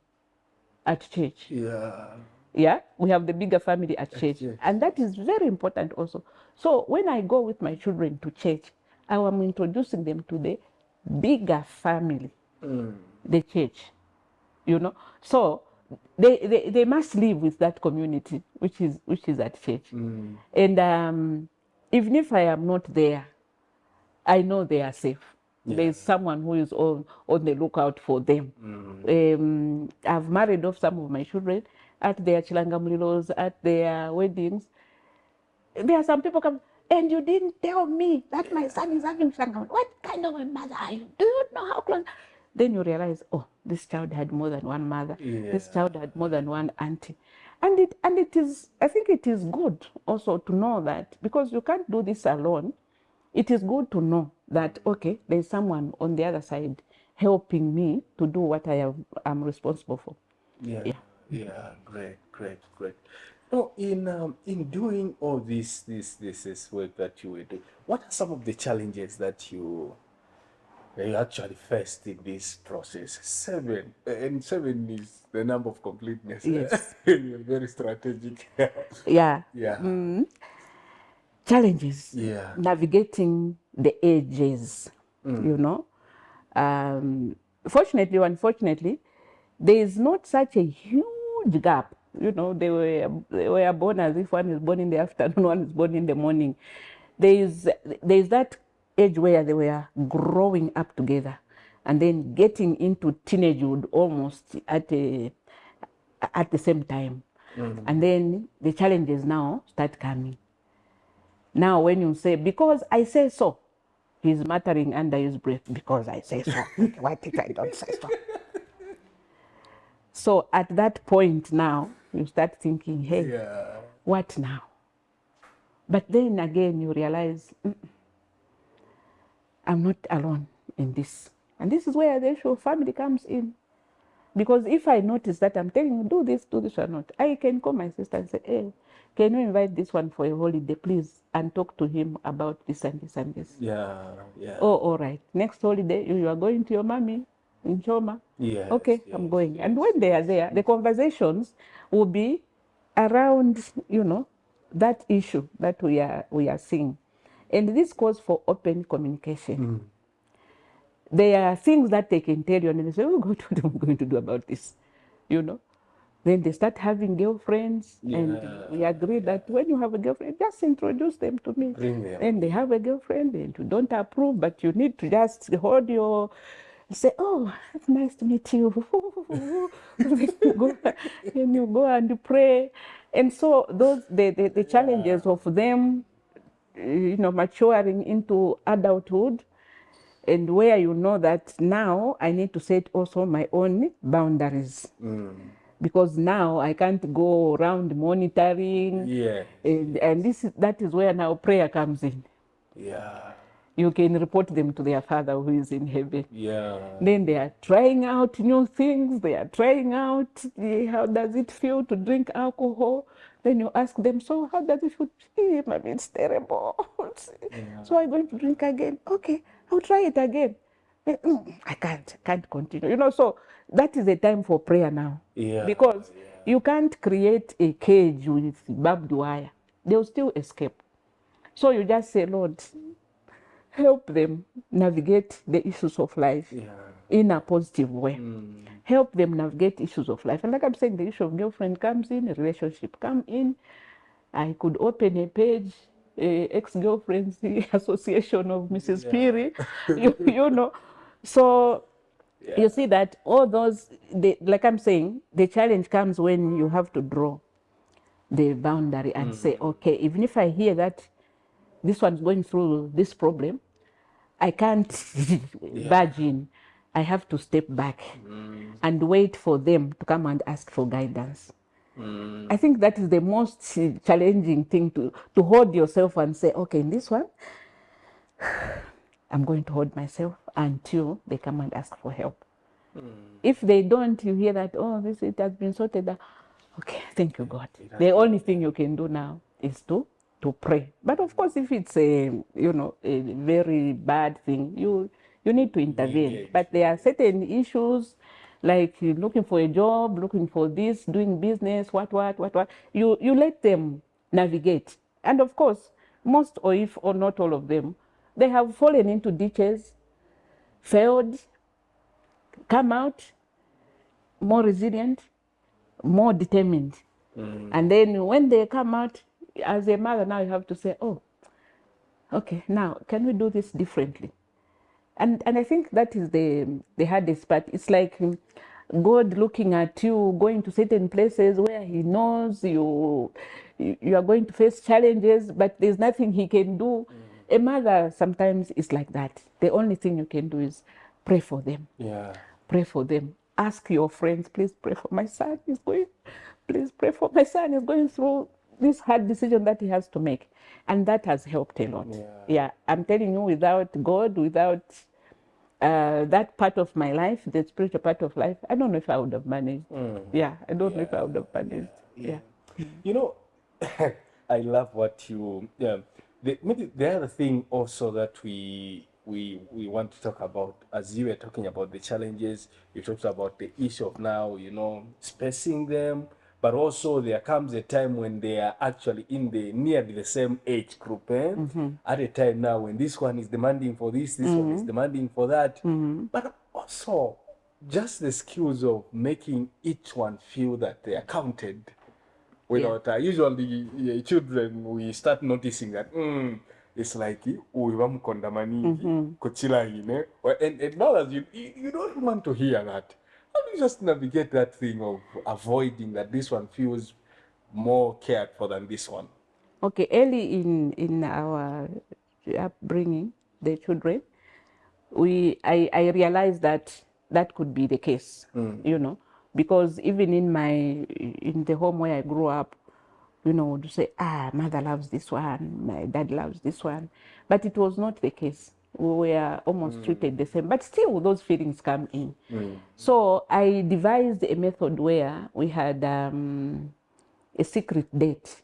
Speaker 2: at church.
Speaker 3: Yeah.
Speaker 2: Yeah, we have the bigger family at church. And that is very important also. So when I go with my children to church, I am introducing them to the bigger family, the church, you know. So they must live with that community, which is at church. And even if I am not there, I know they are safe. There's someone who is on the lookout for them. I've married off some of my children at their chilangamulilos, at their weddings. There are some people come, and you didn't tell me that my son is having chilangamuli. What kind of a mother are you? Do you know how close? Then you realize, oh, this child had more than one mother. This child had more than one auntie. And it is, I think it is good also to know that, because you can't do this alone. It is good to know that, okay, there's someone on the other side helping me to do what I'm responsible for.
Speaker 3: Yeah. Great. So in doing all this work that you were doing, what are some of the challenges that you actually faced in this process? 7, and 7 is the number of completeness.
Speaker 2: Yes.
Speaker 3: You're very strategic.
Speaker 2: Yeah. Challenges.
Speaker 3: Yeah.
Speaker 2: Navigating the ages, you know. Fortunately or unfortunately, there is not such a huge gap. You know, they were born as if one is born in the afternoon, one is born in the morning. There is that age where they were growing up together and then getting into teenagehood almost at the same time. And then the challenges now start coming. Now, when you say, because I say so, he's muttering under his breath, because I say so. What if I don't say so? So at that point now, you start thinking, hey, what now? But then again, you realize, I'm not alone in this. And this is where the issue of family comes in. Because if I notice that I'm telling you, do this or not, I can call my sister and say, hey, can you invite this one for a holiday, please, and talk to him about this and this and this. Oh, all right. Next holiday, you are going to your mommy in Choma. Okay, I'm going. And when they are there, the conversations will be around, you know, that issue that we are seeing. And this calls for open communication. There are things that they can tell you, and they say, oh, what am I going to do about this? You know? Then they start having girlfriends, and we agree that when you have a girlfriend, just introduce them to me. And they have a girlfriend, and you don't approve, but you need to just hold your, say, oh, it's nice to meet you. And you go and pray. And so those the challenges of them, you know, maturing into adulthood, and where you know that now I need to set also my own boundaries. Because now I can't go around monitoring. And that is where now prayer comes in. You can report them to their Father who is in heaven. Then they are trying out new things. They are trying out, how does it feel to drink alcohol? Then you ask them, so how does it feel? Hey, mommy, it's terrible. So I'm going to drink again. Okay, I'll try it again. I can't continue. You know, so that is a time for prayer now. Because you can't create a cage with barbed wire. They'll still escape. So you just say, Lord, help them navigate the issues of life in a positive way. Help them navigate issues of life. And like I'm saying, the issue of girlfriend comes in, a relationship comes in. I could open a page, ex-girlfriends association of Mrs. Piri, you know. So you see that all those, like I'm saying, the challenge comes when you have to draw the boundary and say, okay, even if I hear that this one's going through this problem, I can't barge in. I have to step back and wait for them to come and ask for guidance. I think that is the most challenging thing, to hold yourself and say, okay, in this one, I'm going to hold myself until they come and ask for help. If they don't, you hear that, oh, it has been sorted out. Okay, thank you, God. The only thing you can do now is to to pray. But of course, if it's a a very bad thing, you need to intervene.
Speaker 3: engage.
Speaker 2: But there are certain issues like looking for a job, looking for this, doing business, what. You let them navigate. And of course, most or if or not all of them, they have fallen into ditches, failed, come out more resilient, more determined. And then when they come out, as a mother, now you have to say, oh, okay, now can we do this differently? And I think that is the hardest part. It's like God looking at you, going to certain places where He knows you are going to face challenges, but there's nothing He can do. A mother sometimes is like that. The only thing you can do is pray for them.
Speaker 3: Yeah.
Speaker 2: Pray for them. Ask your friends, please pray for my son. Please pray for my son. He's going through this hard decision that he has to make. And that has helped a lot. Yeah, I'm telling you, without God, without that part of my life, the spiritual part of life, I don't know if I would have managed. Yeah, I don't know if I would have managed. Yeah.
Speaker 3: You know, I love what you. Maybe the other thing also that we want to talk about, as you were talking about the challenges, you talked about the issue of now, spacing them, but also there comes a time when they are actually in the nearly the same age group. At a time now when this one is demanding for this one is demanding for that, but also just the skills of making each one feel that they are counted. Without usually children, we start noticing that it's like and now as you don't want to hear that. How do you just navigate that thing of avoiding that this one feels more cared for than this one?
Speaker 2: Okay, early in our upbringing, the children, I realized that could be the case, because even in the home where I grew up, to say, mother loves this one, my dad loves this one, but it was not the case. We were almost treated the same, but still those feelings come in. So I devised a method where we had a secret date.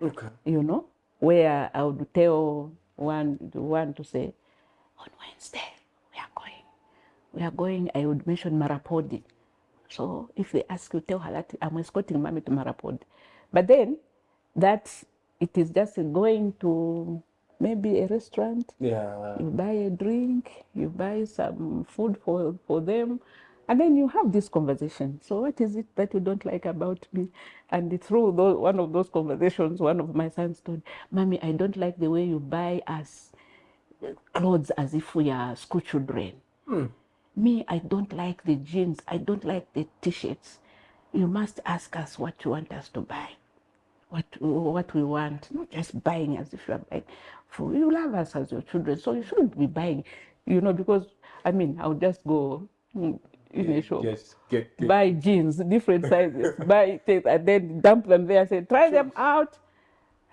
Speaker 3: Okay.
Speaker 2: Where I would tell one to say, on Wednesday, we are going, I would mention Marapodi. So if they ask you, tell her that I'm escorting mommy to Marapodi. But then it is just going to maybe a restaurant.
Speaker 3: Yeah.
Speaker 2: You buy a drink, you buy some food for them, and then you have this conversation. So what is it that you don't like about me? And through one of those conversations, one of my sons told, Mommy, I don't like the way you buy us clothes as if we are school children. Me, I don't like the jeans. I don't like the T-shirts. You must ask us what you want us to buy. What we want, not just buying as if you are buying. For you love us as your children, so you shouldn't be buying, because I'll just go in a shop,
Speaker 3: Just
Speaker 2: buy jeans, different sizes, buy things, and then dump them there. Say, try them out.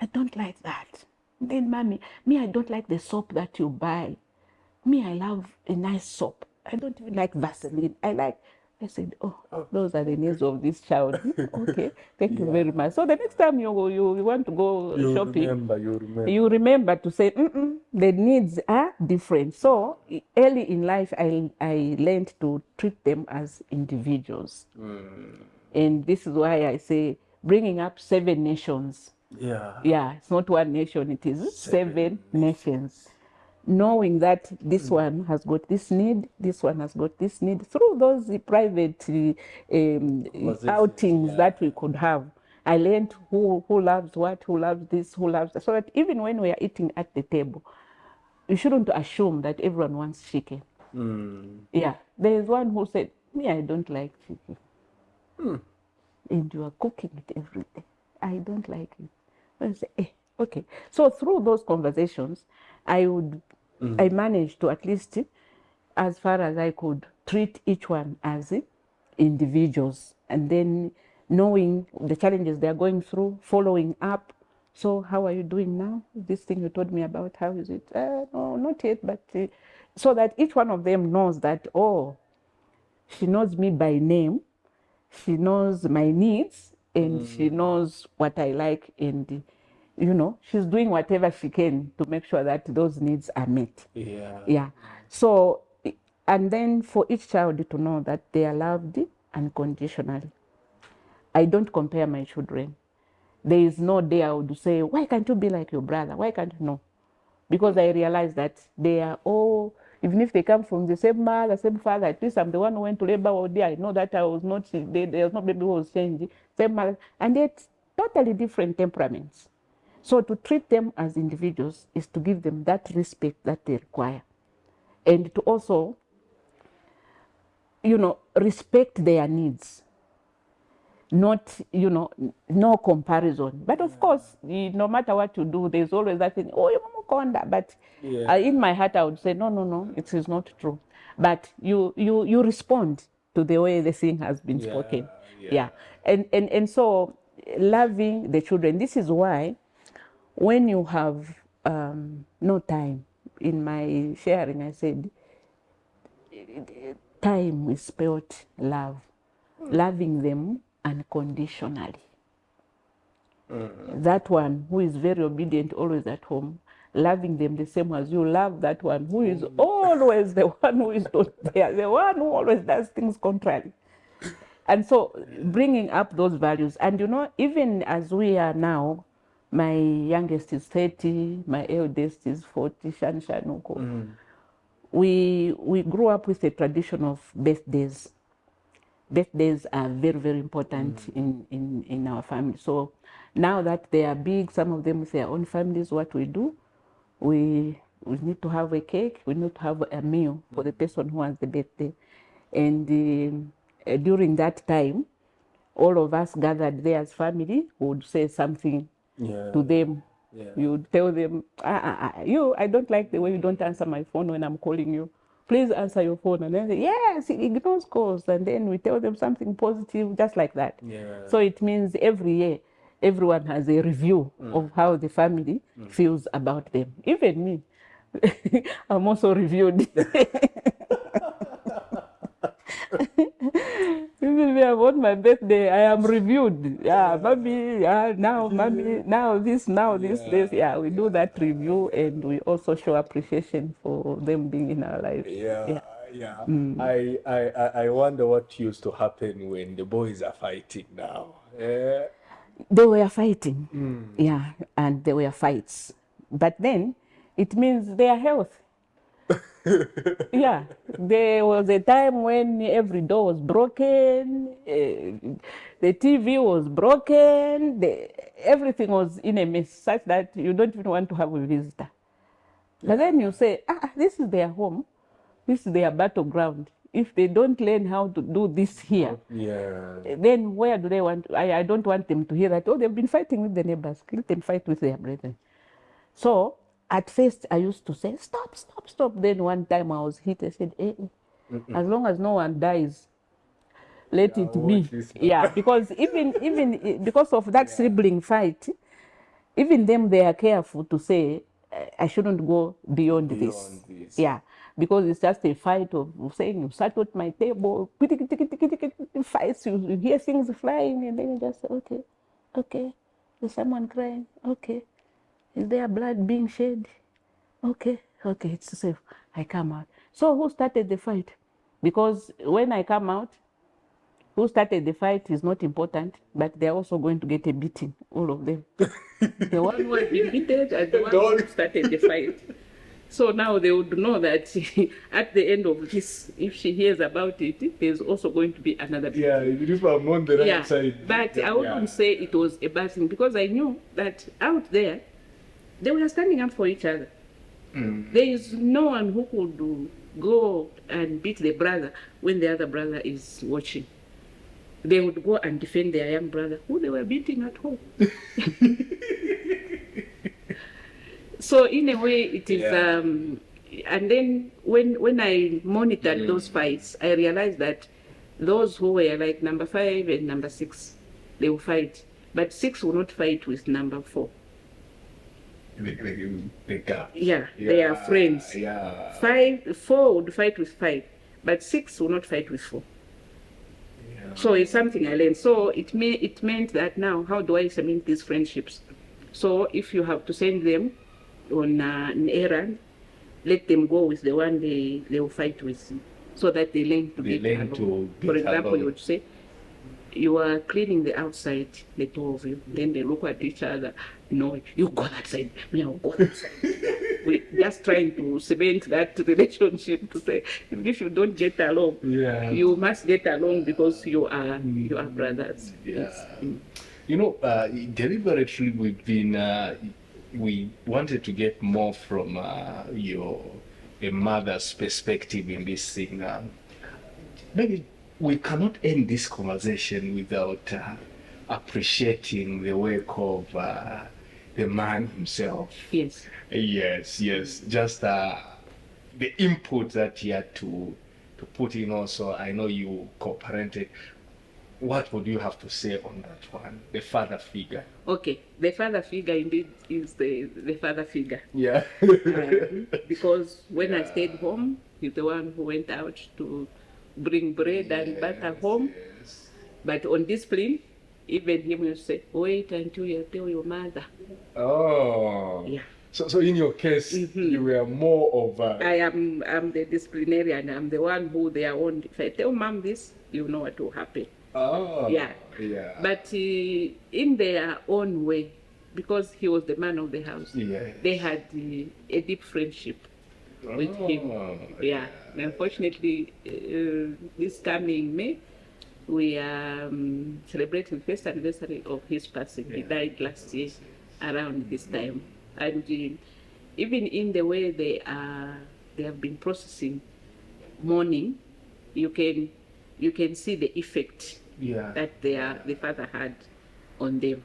Speaker 2: I don't like that. Then, Mommy, I don't like the soap that you buy. Me, I love a nice soap. I don't even like Vaseline. I said, those are the needs of this child. Okay, thank you very much. So the next time you want to go shopping, you remember to say, the needs are different. So early in life, I learned to treat them as individuals. And this is why I say bringing up 7 nations. Yeah, it's not 1 nation, it is 7 nations. Knowing that this one has got this need, this one has got this need, through those private outings that we could have. I learned who loves what, who loves this, who loves that, so that even when we are eating at the table, you shouldn't assume that everyone wants chicken. Yeah, there is one who said, me, I don't like chicken. And you are cooking it every day. I don't like it. I say, okay. So through those conversations, I managed to, at least as far as I could, treat each one as individuals, and then knowing the challenges they are going through, following up. So how are you doing now? This thing you told me about, how is it? No, not yet, but so that each one of them knows that, she knows me by name, she knows my needs, and she knows what I like, and you know, she's doing whatever she can to make sure that those needs are met.
Speaker 3: Yeah.
Speaker 2: Yeah. So, and then for each child to know that they are loved unconditionally. I don't compare my children. There is no day I would say, why can't you be like your brother? Why can't you? No. Because I realize that they are all, even if they come from the same mother, same father, at least I'm the one who went to labor all day. I know that I was not, there was no baby who was changing, same mother, and yet totally different temperaments. So to treat them as individuals is to give them that respect that they require. And to also, you know, respect their needs. Not, you know, no comparison. But of course, no matter what you do, there's always that thing, oh, you're Konda. But in my heart, I would say, no, it is not true. But you respond to the way the thing has been spoken. Yeah. And so loving the children, this is why when you have no time, in my sharing, I said, time is spelled love, loving them unconditionally. That one who is very obedient, always at home, loving them the same as you love that one who is always the one who is not there, the one who always does things contrary. And so bringing up those values. And you know, even as we are now, my youngest is 30, my eldest is 40, Shanuko. We grew up with a tradition of birthdays. Birthdays are very, very important in our family. So now that they are big, some of them with their own families, what we do, we need to have a cake, we need to have a meal for the person who has the birthday. And during that time, all of us gathered there as family would say something to them. You would tell them, I don't like the way you don't answer my phone when I'm calling you. Please answer your phone. And then they say, yes, he ignores calls. And then we tell them something positive, just like that. So it means every year, everyone has a review of how the family feels about them. Even me, I'm also reviewed. Even me, on my birthday, I am reviewed. Mommy, mommy, now this. Yeah, we do that review, and we also show appreciation for them being in our lives.
Speaker 3: I wonder what used to happen when the boys are fighting now.
Speaker 2: They were fighting, and there were fights. But then it means they are healthy. There was a time when every door was broken, the TV was broken, everything was in a mess, such that you don't even want to have a visitor. But then you say, this is their home, this is their battleground. If they don't learn how to do this here, then where do they want? I don't want them to hear that, oh, they've been fighting with the neighbors. Let them fight with their brethren. So at first, I used to say, stop. Then one time I was hit. I said, as long as no one dies, let it be. Because even because of that sibling fight, even them, they are careful to say, I shouldn't go beyond this. Because it's just a fight of saying, you sat at my table, fights, you hear things flying, and then you just say, okay, is someone crying? Okay. Is there blood being shed? Okay, it's safe. I come out. So who started the fight? Because when I come out, who started the fight is not important, but they're also going to get a beating, all of them. The one who has been beaten and the one who started the fight. So now they would know that at the end of this, if she hears about it, there's also going to be another beating.
Speaker 3: If I'm on the right side.
Speaker 2: But I wouldn't say it was a bad thing, because I knew that out there, they were standing up for each other. There is no one who could go and beat the brother when the other brother is watching. They would go and defend their young brother, who they were beating at home. So in a way, it is. And then when I monitored those fights, I realized that those who were like number 5 and number 6, they will fight. But 6 will not fight with number 4. They are friends. 4 would fight with 5, but 6 will not fight with 4. So it's something I learned. So it meant that now, how do I cement these friendships? So if you have to send them on an errand, let them go with the one they will fight with, so that they learn to get along. For example, you would say, you are cleaning the outside, the two of you. Then they look at each other. No, you go that side, me, I'll go that side. We're just trying to cement that relationship to say, if you don't get along, you must get along because you are brothers.
Speaker 3: Yeah. You know, deliberately we've been, we wanted to get more from a mother's perspective in this thing. Maybe we cannot end this conversation without appreciating the work of the man himself.
Speaker 2: Yes.
Speaker 3: Yes. Just the input that he had to put in also. I know you co-parented. What would you have to say on that one? The father figure.
Speaker 2: Okay, the father figure indeed is the father figure.
Speaker 3: Yeah.
Speaker 2: Because when I stayed home, he's the one who went out to bring bread and butter home.
Speaker 3: Yes.
Speaker 2: But on discipline, even him will say, wait until you tell your mother.
Speaker 3: Oh.
Speaker 2: Yeah.
Speaker 3: So in your case, you were more of a...
Speaker 2: I'm the disciplinarian. I'm the one who they are on. If I tell mom this, you know what will happen.
Speaker 3: Oh.
Speaker 2: Yeah. But in their own way, because he was the man of the house, they had a deep friendship with him. Yeah. And unfortunately, this coming May, we are celebrating the first anniversary of his passing. He died last year around this time. And even in the way they have been processing mourning, you can see the effect that the father had on them.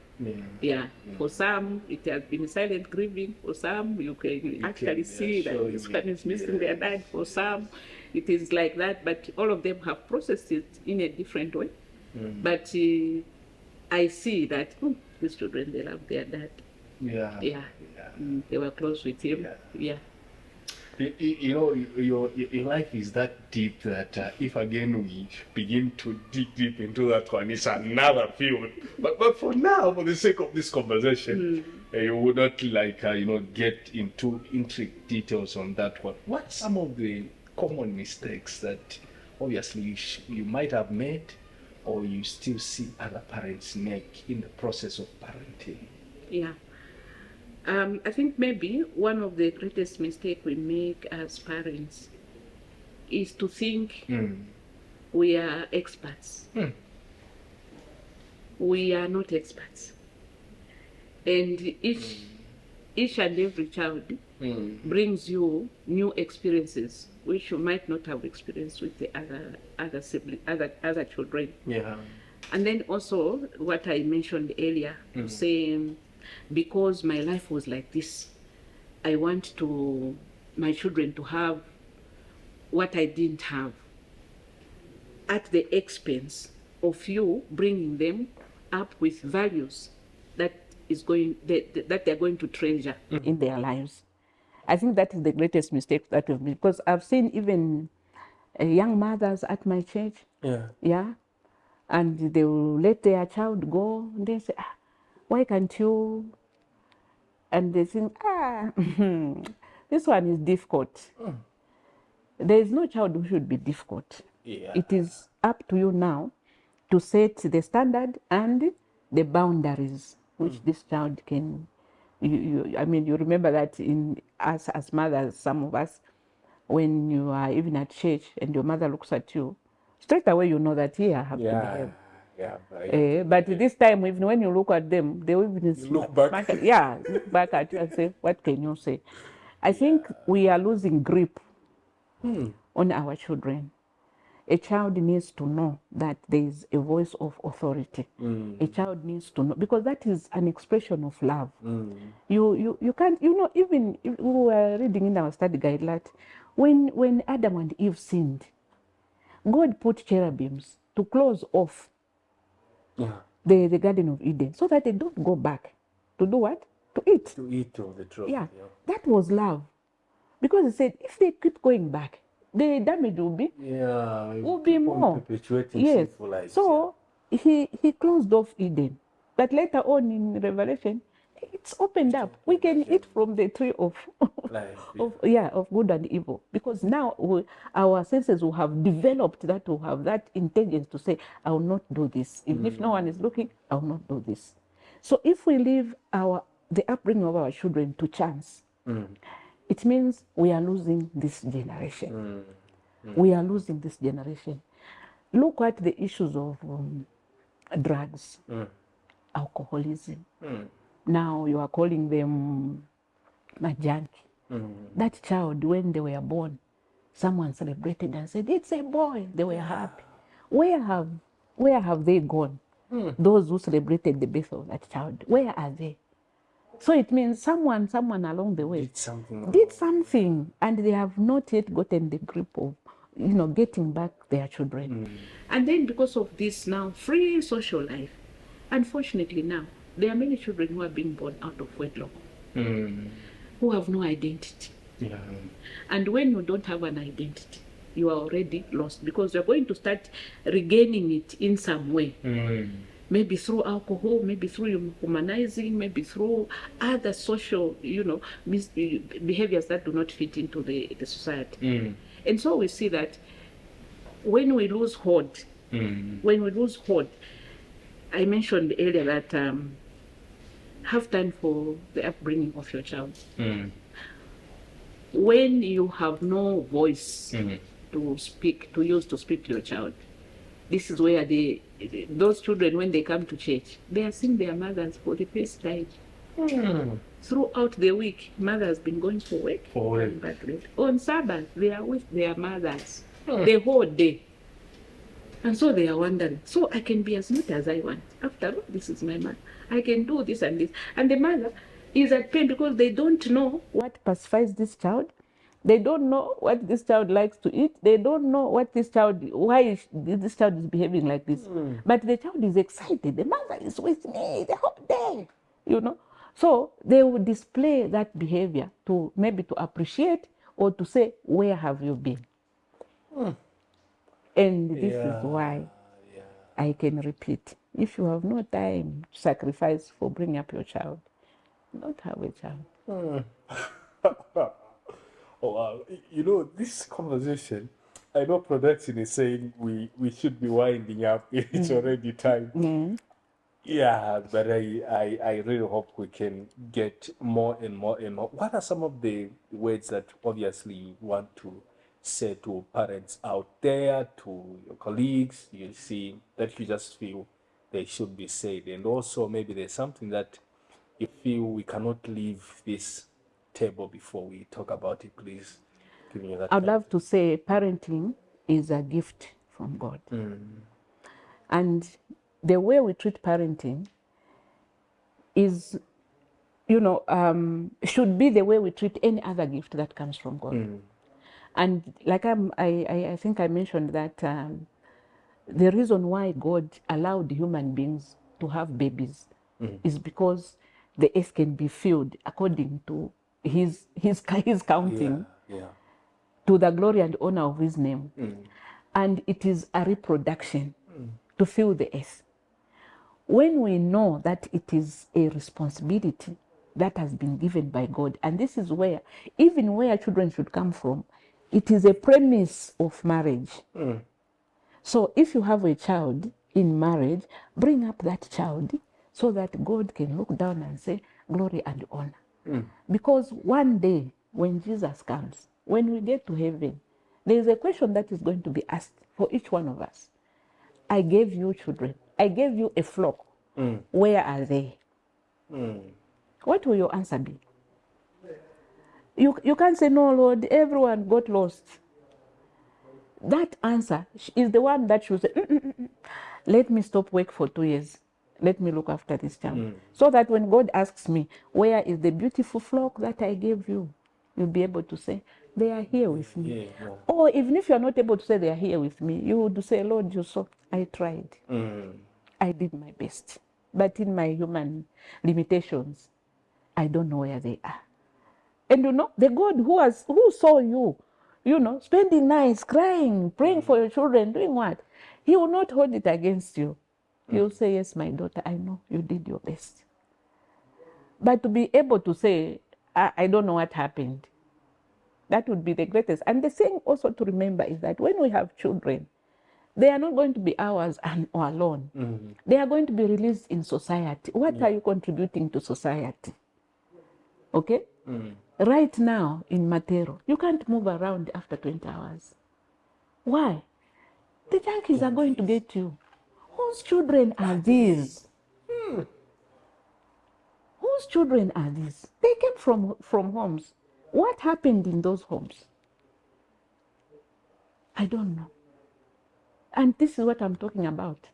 Speaker 2: Yeah. For some, it has been silent grieving. For some, you can actually see that this one is missing their dad. For some, it is like that. But all of them have processed it in a different way. But I see that these children, they love their dad. Yeah. They were close with him. Yeah.
Speaker 3: You know, your life is that deep that if again we begin to dig deep into that one, it's another field. But for now, for the sake of this conversation, you would not get into intricate details on that one. What's some of the common mistakes that obviously you might have made, or you still see other parents make in the process of parenting?
Speaker 2: Yeah. I think maybe one of the greatest mistakes we make as parents is to think we are experts. We are not experts. And each and every child brings you new experiences which you might not have experienced with the other children.
Speaker 3: Yeah.
Speaker 2: And then also what I mentioned earlier, saying, because my life was like this, I want my children to have what I didn't have, at the expense of you bringing them up with values that they're going to treasure in their lives. I think that is the greatest mistake that we've made, because I've seen even young mothers at my church. Yeah. And they will let their child go, and they say, why can't you? And they think, this one is difficult. There is no child who should be difficult. It is up to you now to set the standard and the boundaries which this child can. You remember that in us as mothers, some of us, when you are even at church and your mother looks at you, straight away you know that here I have to behave. But this time, even when you look at them, they will even
Speaker 3: look back.
Speaker 2: look back at you and say, what can you say? I think we are losing grip on our children. A child needs to know that there is a voice of authority. A child needs to know, because that is an expression of love. You can't, even if we were reading in our study guide that when Adam and Eve sinned, God put cherubims to close off the Garden of Eden, so that they don't go back to do what? To eat.
Speaker 3: To eat of the tree.
Speaker 2: Yeah, that was love. Because he said, if they keep going back, the damage will be more.
Speaker 3: Perpetuating sinful lives.
Speaker 2: So he closed off Eden. But later on in Revelation, it's opened up. We can eat from the tree of,
Speaker 3: Life,
Speaker 2: of good and evil, because now our senses will have developed that, will have that intelligence to say, I will not do this. Even if no one is looking, I will not do this. So if we leave the upbringing of our children to chance, it means we are losing this generation. We are losing this generation. Look at the issues of drugs, alcoholism. Now you are calling them majunkie. That child, when they were born, someone celebrated and said, it's a boy. They were happy. Where have they gone? Those who celebrated the birth of that child, where are they? So it means someone along the way did something, and they have not yet gotten the grip of, getting back their children. And then because of this now free social life, unfortunately now, there are many children who are being born out of wedlock, who have no identity.
Speaker 3: Yeah.
Speaker 2: And when you don't have an identity, you are already lost, because you're going to start regaining it in some way. Maybe through alcohol, maybe through humanizing, maybe through other social, behaviors that do not fit into the society. And so we see that when we lose hold, I mentioned earlier that have time for the upbringing of your child. When you have no voice to use to speak to your child, this is where those children, when they come to church, they are seeing their mothers for the first time. Throughout the week, mother has been going for work. But on Sabbath, they are with their mothers the whole day. And so they are wondering, so I can be as mute as I want. After all, this is my mother. I can do this and this. And the mother is at pain because they don't know what pacifies this child. They don't know what this child likes to eat. They don't know why this child is behaving like this. But the child is excited. The mother is with me the whole day, So they will display that behavior to maybe to appreciate or to say, where have you been? And this is why I can repeat, if you have no time to sacrifice for bringing up your child, don't have a child.
Speaker 3: Oh, wow. This conversation, I know production is saying we should be winding up. It's already time. Yeah, but I really hope we can get more and more and more. What are some of the words that obviously you want to say to parents out there, to your colleagues, you see, that you just feel they should be said? And also maybe there's something that you feel we cannot leave this table before we talk about it. Please give me that.
Speaker 2: I'd love to say parenting is a gift from God. And the way we treat parenting is, should be the way we treat any other gift that comes from God. And like I think I mentioned that the reason why God allowed human beings to have babies is because the earth can be filled according to his counting to the glory and honor of his name. And it is a reproduction to fill the earth. When we know that it is a responsibility that has been given by God, and this is where, even where children should come from, it is a premise of marriage. So if you have a child in marriage, bring up that child so that God can look down and say, glory and honor. Because one day, when Jesus comes, when we get to heaven, there is a question that is going to be asked for each one of us. I gave you children. I gave you a flock. Where are they? What will your answer be? You can't say, no, Lord, everyone got lost. That answer is the one that should say, let me stop work for 2 years. Let me look after this child. So that when God asks me, where is the beautiful flock that I gave you? You'll be able to say, they are here with me. Or even if you're not able to say they are here with me, you would say, Lord, you saw, I tried. I did my best. But in my human limitations, I don't know where they are. And the God who saw you, spending nights crying, praying for your children, doing what? He will not hold it against you. He will say, yes, my daughter, I know you did your best. But to be able to say, I don't know what happened, that would be the greatest. And the thing also to remember is that when we have children, they are not going to be ours or alone.
Speaker 3: Mm-hmm.
Speaker 2: They are going to be released in society. What are you contributing to society? Okay? Right now in Matero, you can't move around after 20 hours. Why? The junkies are going to get you. Whose children are these? Whose children are these? They came from homes. What happened in those homes? I don't know. And this is what I'm talking about.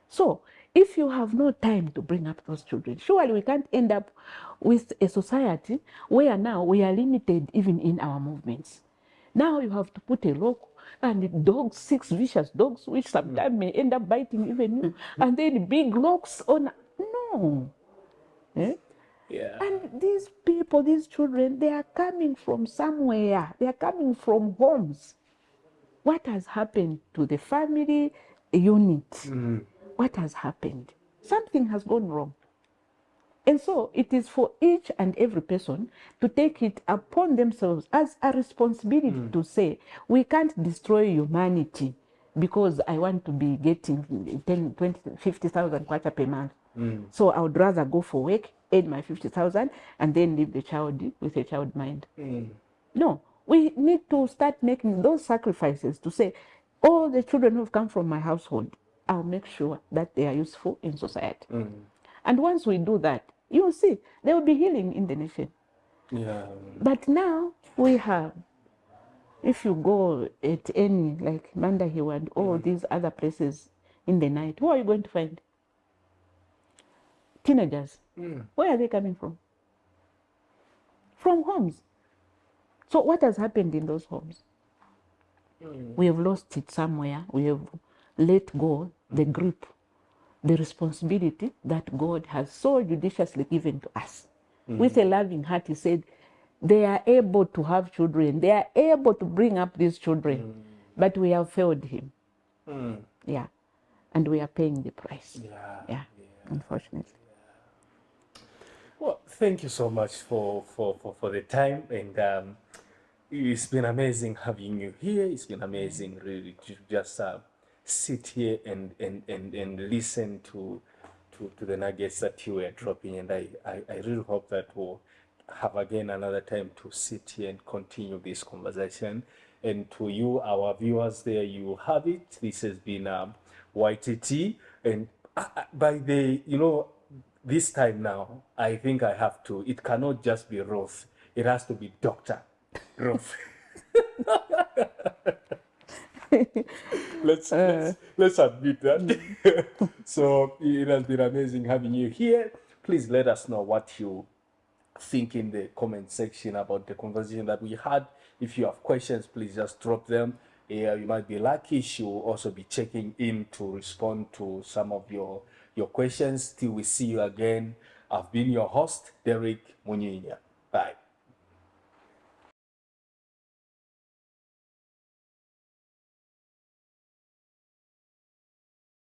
Speaker 2: So, if you have no time to bring up those children, surely we can't end up with a society where now we are limited even in our movements. Now you have to put a lock, and dogs, 6 vicious dogs, which sometimes may end up biting even you, and then big locks on. No. Eh?
Speaker 3: Yeah.
Speaker 2: And these people, these children, they are coming from somewhere. They are coming from homes. What has happened to the family unit? What has happened? Something has gone wrong. And so it is for each and every person to take it upon themselves as a responsibility to say, we can't destroy humanity because I want to be getting 10, 20, 50,000 kwacha per month. So I would rather go for work, earn my 50,000, and then leave the child with a child mind. No, we need to start making those sacrifices to say, all the children who have come from my household, I'll make sure that they are useful in society. And once we do that, you'll see there will be healing in the nation.
Speaker 3: Yeah.
Speaker 2: But now we have, if you go at any, like Mandahill and all these other places in the night, who are you going to find? Teenagers. Where are they coming from? From homes. So what has happened in those homes? We have lost it somewhere. We have let go the grip, the responsibility that God has so judiciously given to us. With a loving heart, he said, they are able to have children. They are able to bring up these children. But we have failed him. Yeah. And we are paying the price. Yeah. Unfortunately.
Speaker 3: Well, thank you so much for the time, and it's been amazing having you here. It's been amazing really to just sit here and listen to the nuggets that you were dropping, and I really hope that we'll have again another time to sit here and continue this conversation. And to you, our viewers, there you have it. This has been YTT, and by the this time now, I think I have to. It cannot just be Ruth. It has to be Dr. Ruth. let's admit that. So it has been amazing having you here. Please let us know what you think in the comment section about the conversation that we had. If you have questions, please just drop them. You might be lucky. She will also be checking in to respond to some of your questions. Till we see you again, I've been your host, Derrick Munyinya. Bye.